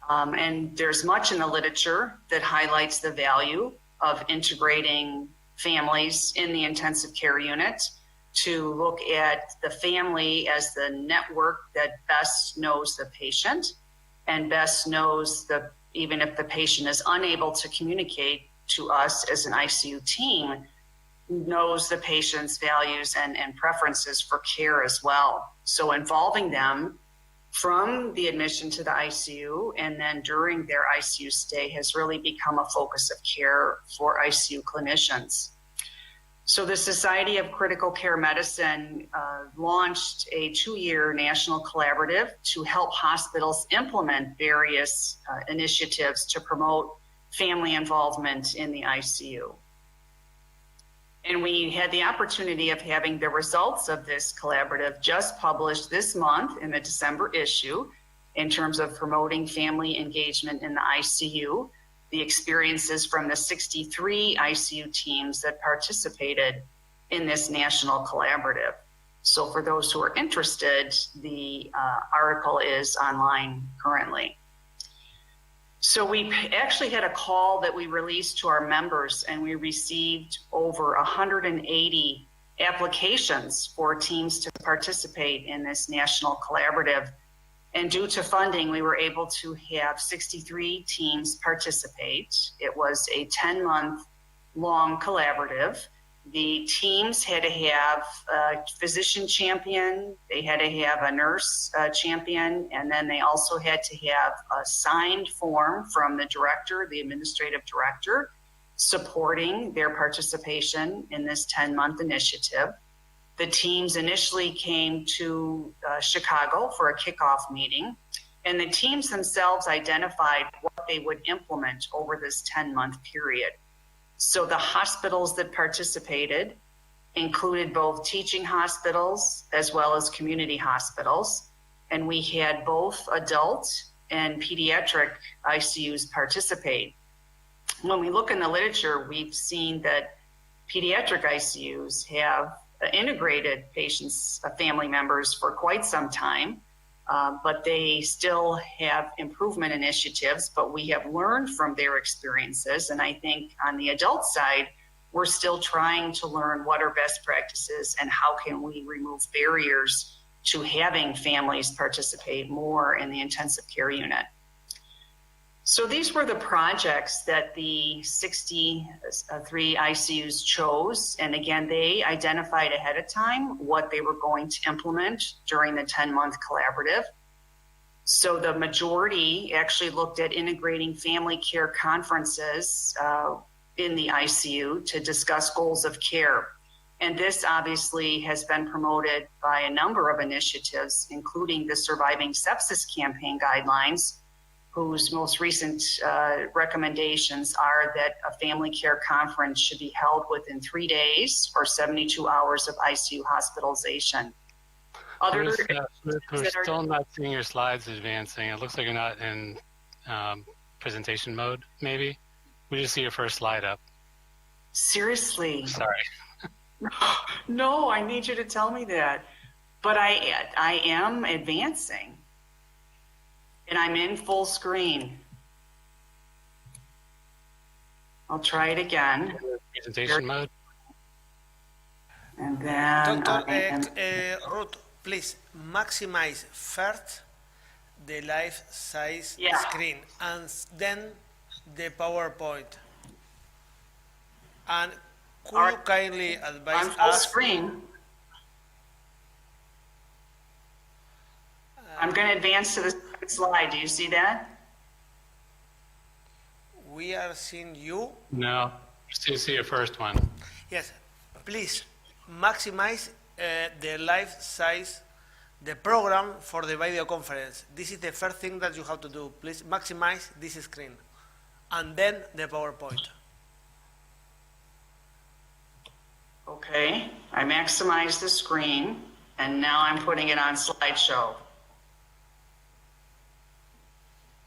And there's much in the literature that highlights the value of integrating families in the intensive care unit to look at the family as the network that best knows the patient and best knows even if the patient is unable to communicate to us as an ICU team, knows the patient's values and preferences for care as well. So involving them from the admission to the ICU and then during their ICU stay has really become a focus of care for ICU clinicians. So the Society of Critical Care Medicine launched a 2-year national collaborative to help hospitals implement various initiatives to promote family involvement in the ICU. And we had the opportunity of having the results of this collaborative just published this month in the December issue in terms of promoting family engagement in the ICU, the experiences from the 63 ICU teams that participated in this national collaborative. So for those who are interested, the article is online currently. So we actually had a call that we released to our members, and we received over 180 applications for teams to participate in this national collaborative. And due to funding, we were able to have 63 teams participate. It was a 10-month long collaborative. The teams had to have a physician champion, they had to have a nurse champion, and then they also had to have a signed form from the director, the administrative director, supporting their participation in this 10-month initiative. The teams initially came to Chicago for a kickoff meeting, and the teams themselves identified what they would implement over this 10-month period. So the hospitals that participated included both teaching hospitals as well as community hospitals, and we had both adult and pediatric ICUs participate. When we look in the literature, we've seen that pediatric ICUs have integrated patients, family members for quite some time, but they still have improvement initiatives, but we have learned from their experiences. And I think on the adult side, we're still trying to learn what are best practices and how can we remove barriers to having families participate more in the intensive care unit. So these were the projects that the 63 ICUs chose. And again, they identified ahead of time what they were going to implement during the 10-month collaborative. So the majority actually looked at integrating family care conferences in the ICU to discuss goals of care. And this obviously has been promoted by a number of initiatives, including the Surviving Sepsis Campaign guidelines, whose most recent recommendations are that a family care conference should be held within 3 days or 72 hours of ICU hospitalization. We're still not seeing your slides advancing. It looks like you're not in presentation mode, maybe. We just see your first slide up. Seriously? Sorry. No, I need you to tell me that. But I am advancing. And I'm in full screen. I'll try it again. Presentation mode. And then Ruth, please maximize first the life-size screen and then the PowerPoint. And could you kindly advise I'm full us? screen. I'm going to advance to the second slide. Do you see that? We are seeing you. No, just see your first one. Yes, please maximize the life size, the program for the video conference. This is the first thing that you have to do. Please maximize this screen and then the PowerPoint. Okay, I maximized the screen and now I'm putting it on slideshow.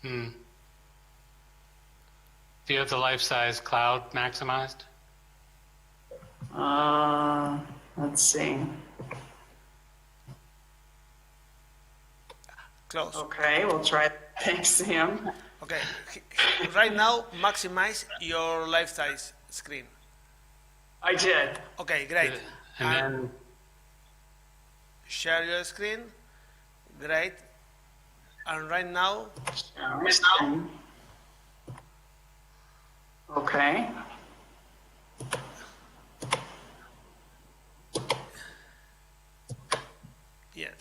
Do you have the life-size cloud maximized? Let's see. Close. Okay, we'll try. Thanks, Sam. Okay, right now maximize your life size screen. I did. Okay, great. And then share your screen. Great. And right now. Okay. Yes.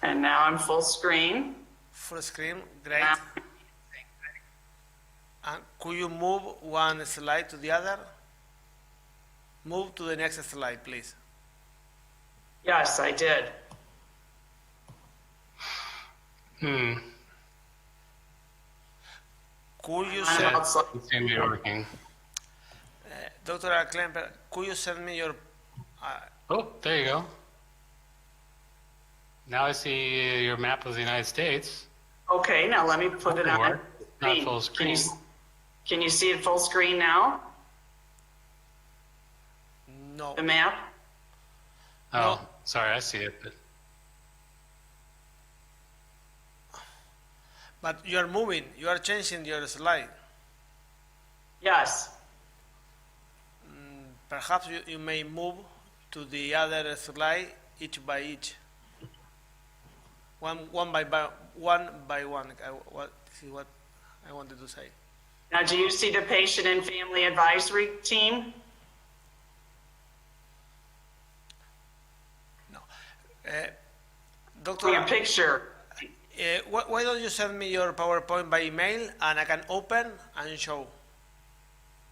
And now I'm full screen. Full screen, great. And could you move one slide to the other? Move to the next slide, please. Yes, I did. Could you it send, seems to be working. Dr. Klemper, could you send me your... Oh, there you go. Now I see your map of the United States. Okay, now let me put it on. Not full screen. Can you see it full screen now? No. The map? Oh, No. sorry, I see it. But you are moving, you are changing your slide. Yes. Perhaps you may move to the other slide each by each. one by one. This is what I wanted to say. Now, do you see the patient and family advisory team? No, Doctor. Your picture. Why don't you send me your PowerPoint by email and I can open and show?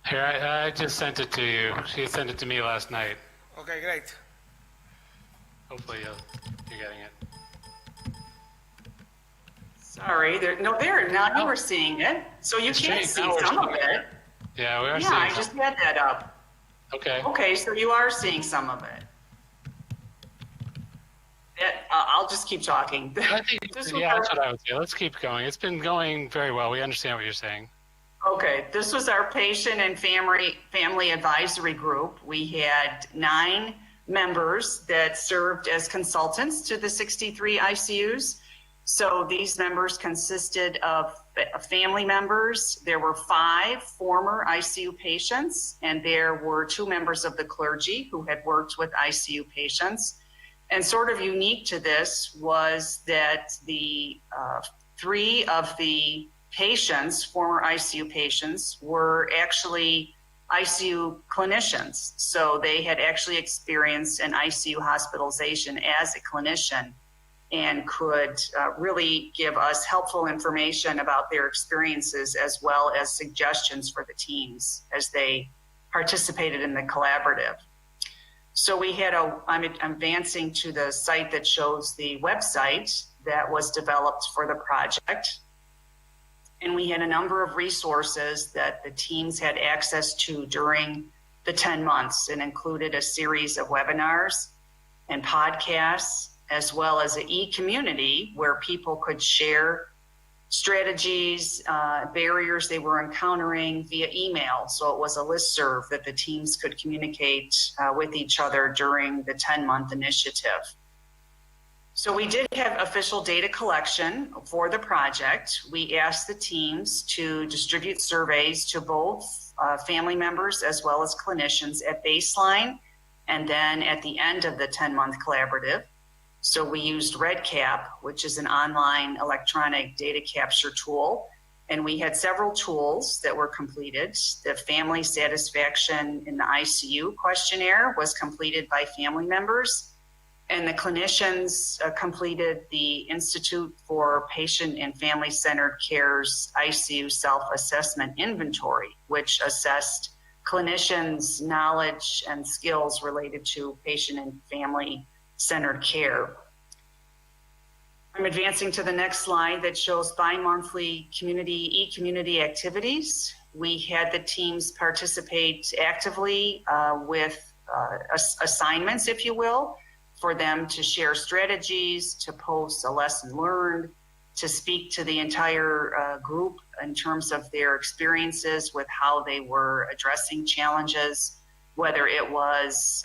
Here, I just sent it to you. She sent it to me last night. Okay, great. Hopefully you're getting it. Sorry, now you were seeing it. So you It's can changed. see Now we're some of seeing it. Yeah, we are Yeah, seeing I some. just had that up. Okay. Okay, so you are seeing some of it. I'll just keep talking. I think, This was yeah, our- that's what I would say. Let's keep going. It's been going very well. We understand what you're saying. Okay, this was our patient and family advisory group. We had 9 members that served as consultants to the 63 ICUs. So these members consisted of family members. There were 5 former ICU patients, and there were 2 members of the clergy who had worked with ICU patients. And sort of unique to this was that the 3 of the patients, former ICU patients, were actually ICU clinicians. So they had actually experienced an ICU hospitalization as a clinician and could really give us helpful information about their experiences as well as suggestions for the teams as they participated in the collaborative. So we had I'm advancing to the site that shows the website that was developed for the project. And we had a number of resources that the teams had access to during the 10 months. It included a series of webinars and podcasts, as well as an e-community where people could share strategies, barriers they were encountering via email. So it was a listserv that the teams could communicate with each other during the 10-month initiative. So we did have official data collection for the project. We asked the teams to distribute surveys to both family members as well as clinicians at baseline and then at the end of the 10-month collaborative. So we used REDCap, which is an online electronic data capture tool. And we had several tools that were completed. The family satisfaction in the ICU questionnaire was completed by family members. And the clinicians completed the Institute for Patient and Family-Centered Care's ICU Self-Assessment Inventory, which assessed clinicians' knowledge and skills related to patient and family-centered care. I'm advancing to the next slide that shows bi-monthly e-community activities. We had the teams participate actively with assignments, if you will, for them to share strategies, to post a lesson learned, to speak to the entire group in terms of their experiences with how they were addressing challenges, whether it was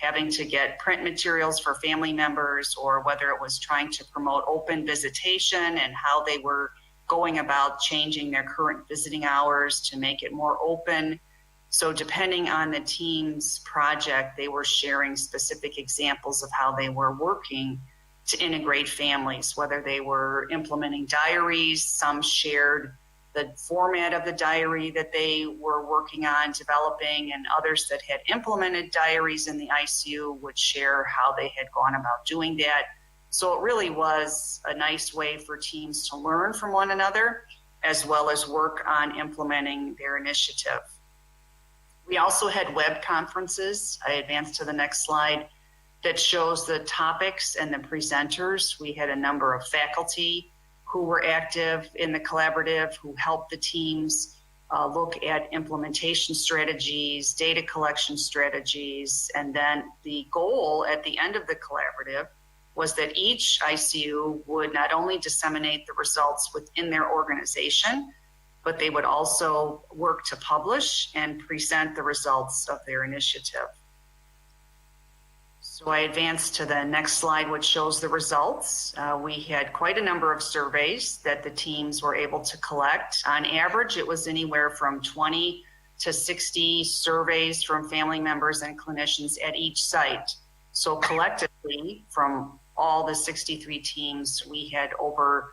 having to get print materials for family members or whether it was trying to promote open visitation and how they were going about changing their current visiting hours to make it more open. So depending on the team's project, they were sharing specific examples of how they were working to integrate families, whether they were implementing diaries, some shared the format of the diary that they were working on developing, and others that had implemented diaries in the ICU would share how they had gone about doing that. So it really was a nice way for teams to learn from one another, as well as work on implementing their initiative. We also had web conferences. I advance to the next slide that shows the topics and the presenters. We had a number of faculty who were active in the collaborative, who helped the teams look at implementation strategies, data collection strategies, and then the goal at the end of the collaborative was that each ICU would not only disseminate the results within their organization, but they would also work to publish and present the results of their initiative. So I advance to the next slide, which shows the results. We had quite a number of surveys that the teams were able to collect. On average, it was anywhere from 20 to 60 surveys from family members and clinicians at each site. So collectively, from all the 63 teams, we had over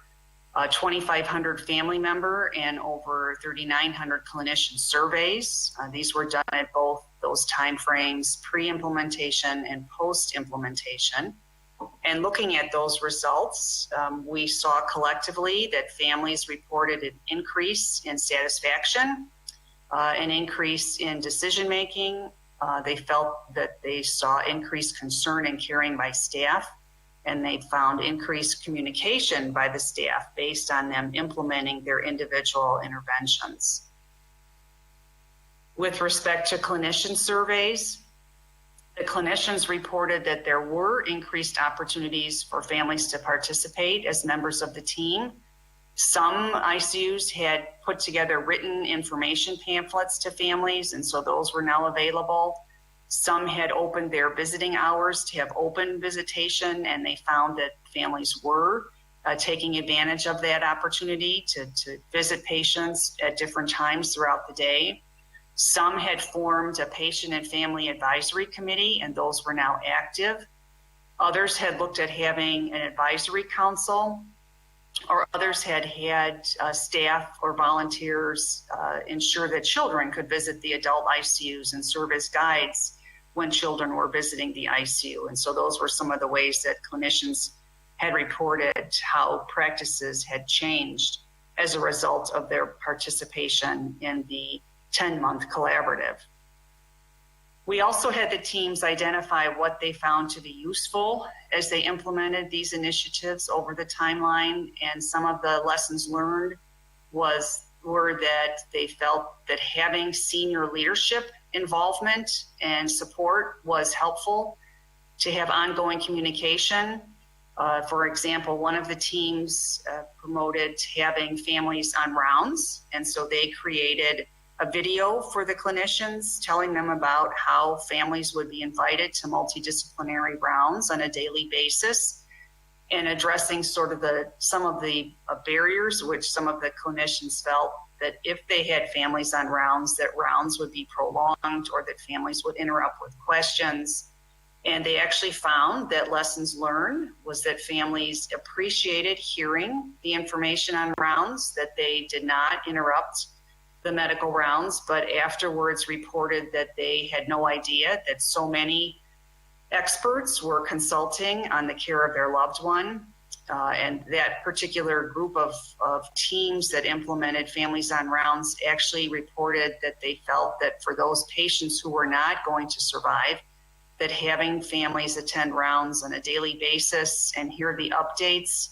2,500 family member and over 3,900 clinician surveys. These were done at both those timeframes, pre-implementation and post-implementation. And looking at those results, we saw collectively that families reported an increase in satisfaction, an increase in decision-making. They felt that they saw increased concern and caring by staff, and they found increased communication by the staff based on them implementing their individual interventions. With respect to clinician surveys, the clinicians reported that there were increased opportunities for families to participate as members of the team. Some ICUs had put together written information pamphlets to families, and so those were now available. Some had opened their visiting hours to have open visitation, and they found that families were taking advantage of that opportunity to visit patients at different times throughout the day. Some had formed a patient and family advisory committee, and those were now active. Others had looked at having an advisory council, or others had had staff or volunteers ensure that children could visit the adult ICUs and serve as guides when children were visiting the ICU. And so those were some of the ways that clinicians had reported how practices had changed as a result of their participation in the 10-month collaborative. We also had the teams identify what they found to be useful as they implemented these initiatives over the timeline, and some of the lessons learned were that they felt that having senior leadership involvement and support was helpful, to have ongoing communication. For example, one of the teams promoted having families on rounds, and so they created a video for the clinicians telling them about how families would be invited to multidisciplinary rounds on a daily basis, and addressing sort of some of the barriers which some of the clinicians felt that if they had families on rounds, that rounds would be prolonged or that families would interrupt with questions. And they actually found that lessons learned was that families appreciated hearing the information on rounds, that they did not interrupt the medical rounds, but afterwards reported that they had no idea that so many experts were consulting on the care of their loved one. And that particular group of teams that implemented families on rounds actually reported that they felt that for those patients who were not going to survive, that having families attend rounds on a daily basis and hear the updates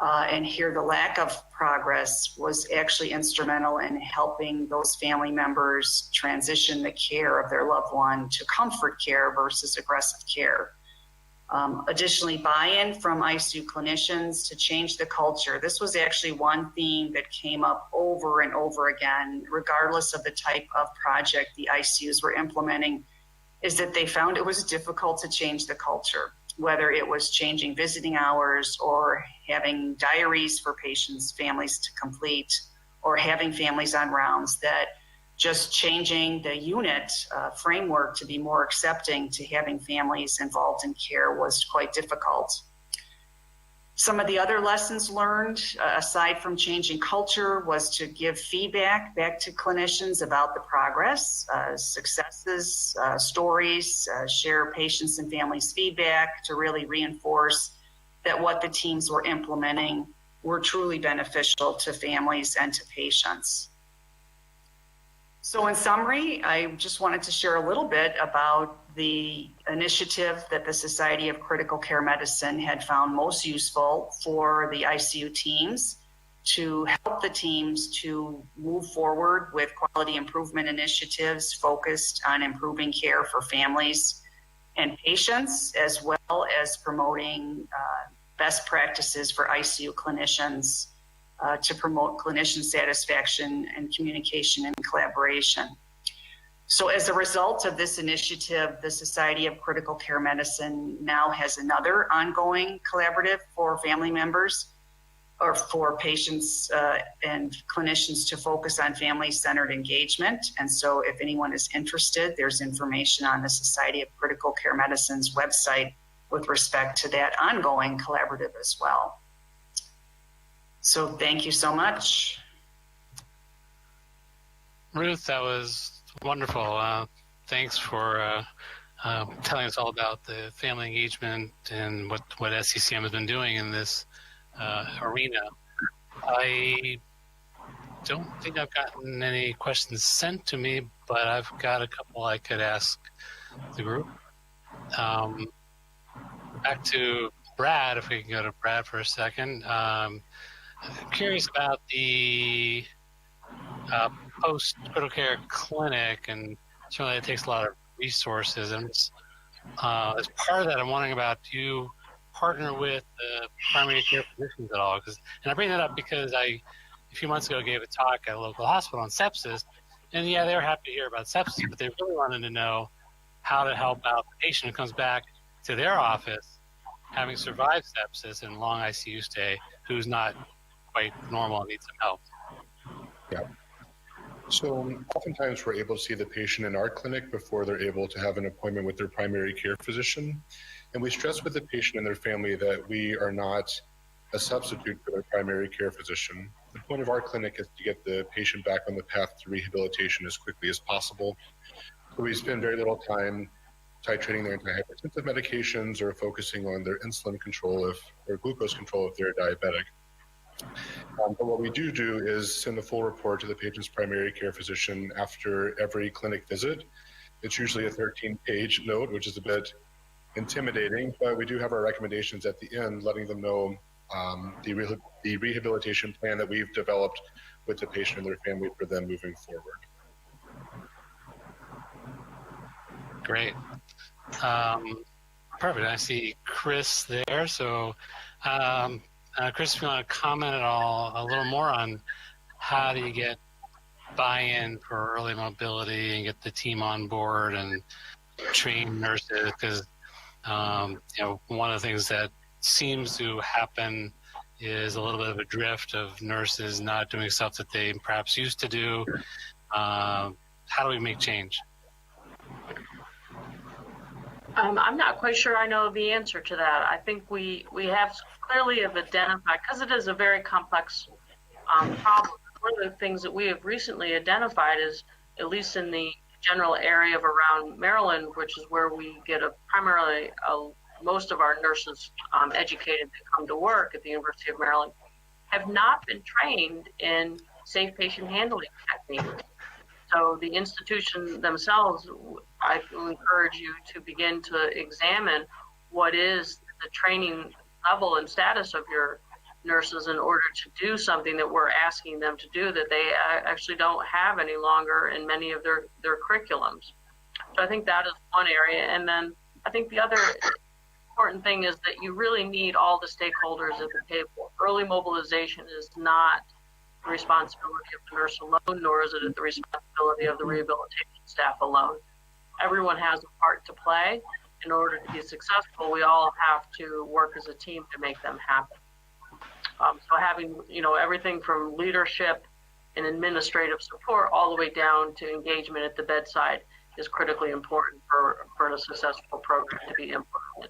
and hear the lack of progress was actually instrumental in helping those family members transition the care of their loved one to comfort care versus aggressive care. Additionally, buy-in from ICU clinicians to change the culture. This was actually one theme that came up over and over again, regardless of the type of project the ICUs were implementing, is that they found it was difficult to change the culture, whether it was changing visiting hours or having diaries for patients' families to complete, or having families on rounds, that just changing the unit framework to be more accepting to having families involved in care was quite difficult. Some of the other lessons learned, aside from changing culture, was to give feedback back to clinicians about the progress, successes, stories, share patients' and families' feedback to really reinforce that what the teams were implementing were truly beneficial to families and to patients. So in summary, I just wanted to share a little bit about the initiative that the Society of Critical Care Medicine had found most useful for the ICU teams to help the teams to move forward with quality improvement initiatives focused on improving care for families and patients, as well as promoting best practices for ICU clinicians to promote clinician satisfaction and communication and collaboration. So as a result of this initiative, the Society of Critical Care Medicine now has another ongoing collaborative for family members or for patients and clinicians to focus on family-centered engagement. And so if anyone is interested, there's information on the Society of Critical Care Medicine's website with respect to that ongoing collaborative as well. So thank you so much. Ruth, that was wonderful. Thanks for telling us all about the family engagement and what SCCM has been doing in this arena. I don't think I've gotten any questions sent to me, but I've got a couple I could ask the group. Back to Brad, if we can go to Brad for a second. I'm curious about the post-critical care clinic, and certainly it takes a lot of resources. And as part of that, I'm wondering about, do you partner with the primary care physicians at all? And I bring that up because I, a few months ago, gave a talk at a local hospital on sepsis, and yeah, they were happy to hear about sepsis, but they really wanted to know how to help out the patient who comes back to their office having survived sepsis and long ICU stay, who's not quite normal and needs some help. Yeah. So oftentimes we're able to see the patient in our clinic before they're able to have an appointment with their primary care physician. And we stress with the patient and their family that we are not a substitute for their primary care physician. The point of our clinic is to get the patient back on the path to rehabilitation as quickly as possible. So we spend very little time titrating their antihypertensive medications or focusing on their insulin control or glucose control if they're diabetic. But what we do is send a full report to the patient's primary care physician after every clinic visit. It's usually a 13-page note, which is a bit intimidating, but we do have our recommendations at the end, letting them know the rehabilitation plan that we've developed with the patient and their family for them moving forward. Great. Perfect. I see Chris there. So, Chris, if you want to comment at all a little more on how do you get buy-in for early mobility and get the team on board and train nurses, because one of the things that seems to happen is a little bit of a drift of nurses not doing stuff that they perhaps used to do. How do we make change? I'm not quite sure I know the answer to that. I think we have clearly have identified, because it is a very complex problem. One of the things that we have recently identified is, at least in the general area of around Maryland, which is where we get primarily most of our nurses educated to come to work at the University of Maryland, have not been trained in safe patient handling techniques. So the institution themselves, I encourage you to begin to examine what is the training level and status of your nurses in order to do something that we're asking them to do that they actually don't have any longer in many of their curriculums. So I think that is one area. And then I think the other important thing is that you really need all the stakeholders at the table. Early mobilization is not the responsibility of the nurse alone, nor is it the responsibility of the rehabilitation staff alone. Everyone has a part to play. In order to be successful, we all have to work as a team to make them happen. So having, everything from leadership and administrative support all the way down to engagement at the bedside is critically important for a successful program to be implemented.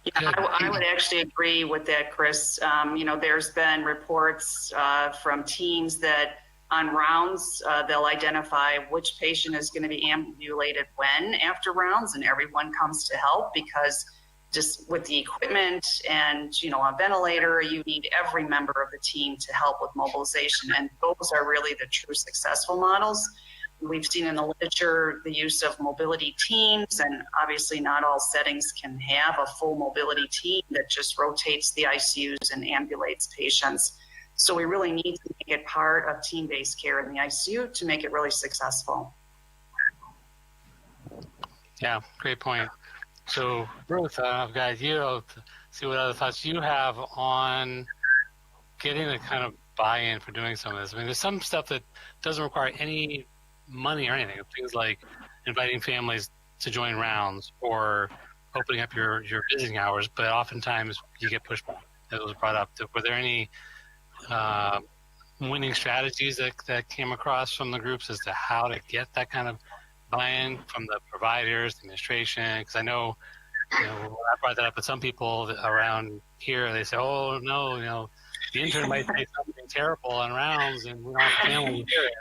Yeah, I would actually agree with that, Chris. There's been reports from teams that on rounds, they'll identify which patient is going to be ambulated when after rounds, and everyone comes to help because just with the equipment and, a ventilator, you need every member of the team to help with mobilization. And those are really the true successful models. We've seen in the literature the use of mobility teams, and obviously not all settings can have a full mobility team that just rotates the ICUs and ambulates patients. So we really need to make it part of team-based care in the ICU to make it really successful. Yeah, great point. So, Ruth, I've got you to see what other thoughts you have on getting the kind of buy-in for doing some of this. I mean, there's some stuff that doesn't require any money or anything. Things like inviting families to join rounds or opening up your visiting hours, but oftentimes you get pushback. That was brought up. Were there any winning strategies that came across from the groups as to how to get that kind of buy-in from the providers, the administration? Because I know, when I brought that up with some people around here, they say, "Oh no, the intern might say something terrible on rounds, and we don't have the family to hear it."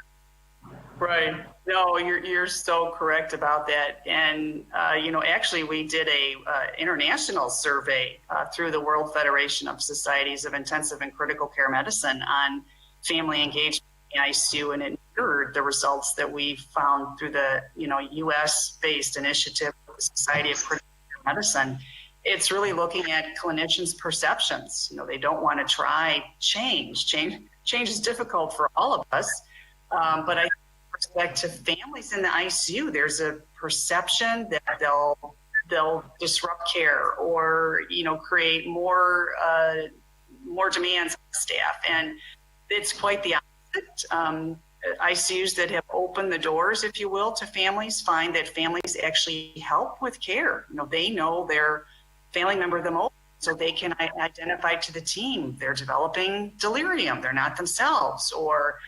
Right. No, you're so correct about that. And actually, we did a international survey through the World Federation of Societies of Intensive and Critical Care Medicine on family engagement in the ICU, and it mirrored the results that we found through the U.S.-based initiative of the Society of Critical Care Medicine. It's really looking at clinicians' perceptions. They don't want to try change. Change is difficult for all of us, but I. Respect to families in the ICU, there's a perception that they'll disrupt care or create more demands on staff, and it's quite the opposite. ICUs that have opened the doors, if you will, to families find that families actually help with care. They know their family member the most, so they can identify to the team they're developing delirium, they're not themselves, or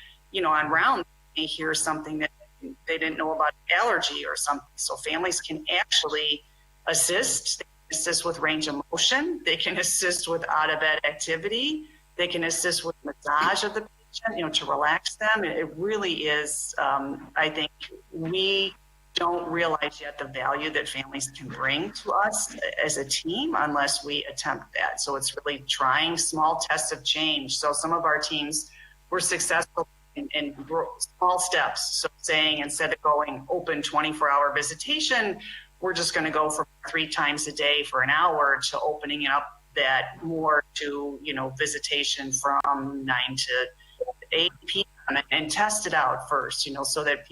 on round. They hear something that they didn't know about, allergy or something. So families can actually assist. They can assist with range of motion. They can assist with out-of-bed activity. They can assist with massage of the patient, to relax them. It really is, I think we don't realize yet the value that families can bring to us as a team unless we attempt that. So it's really trying small tests of change. So some of our teams were successful in small steps. So saying instead of going open 24-hour visitation, we're just going to go for 3 times a day for an hour, to opening up that more to, visitation from 9 to 8 p.m. and test it out first, so that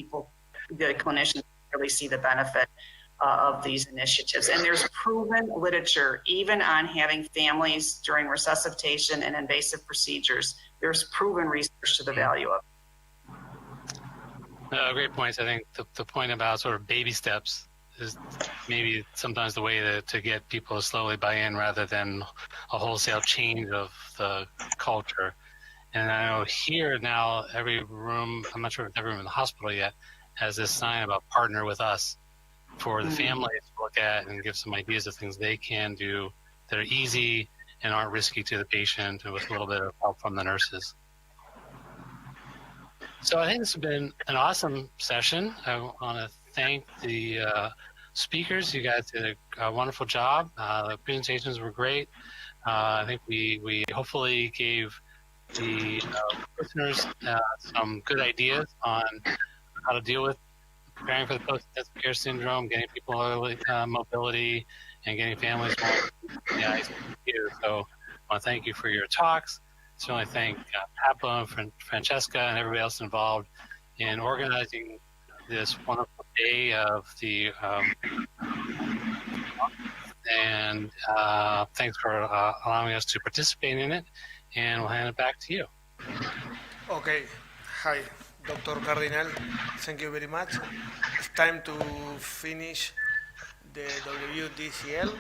the clinicians really see the benefit of these initiatives. And there's proven literature, even on having families during resuscitation and invasive procedures. There's proven research to the value of it. Great points. I think the point about sort of baby steps is maybe sometimes the way to get people to slowly buy in rather than a wholesale change of the culture. And I know here now, every room, I'm not sure if every room in the hospital yet, has this sign about partner with us for the families to look at and give some ideas of things they can do that are easy and aren't risky to the patient, and with a little bit of help from the nurses. So I think this has been an awesome session. I want to thank the speakers. You guys did a wonderful job. The presentations were great. I think we hopefully gave the listeners some good ideas on how to deal with preparing for the post-intensive care syndrome, getting people early mobility, and getting families more in the ICU. So I want to thank you for your talks. Certainly thank Pablo and Francesca and everybody else involved in organizing this wonderful day of the and thanks for allowing us to participate in it, and we'll hand it back to you. Okay. Hi, Dr. Cardinal. Thank you very much. It's time to finish the WDCL.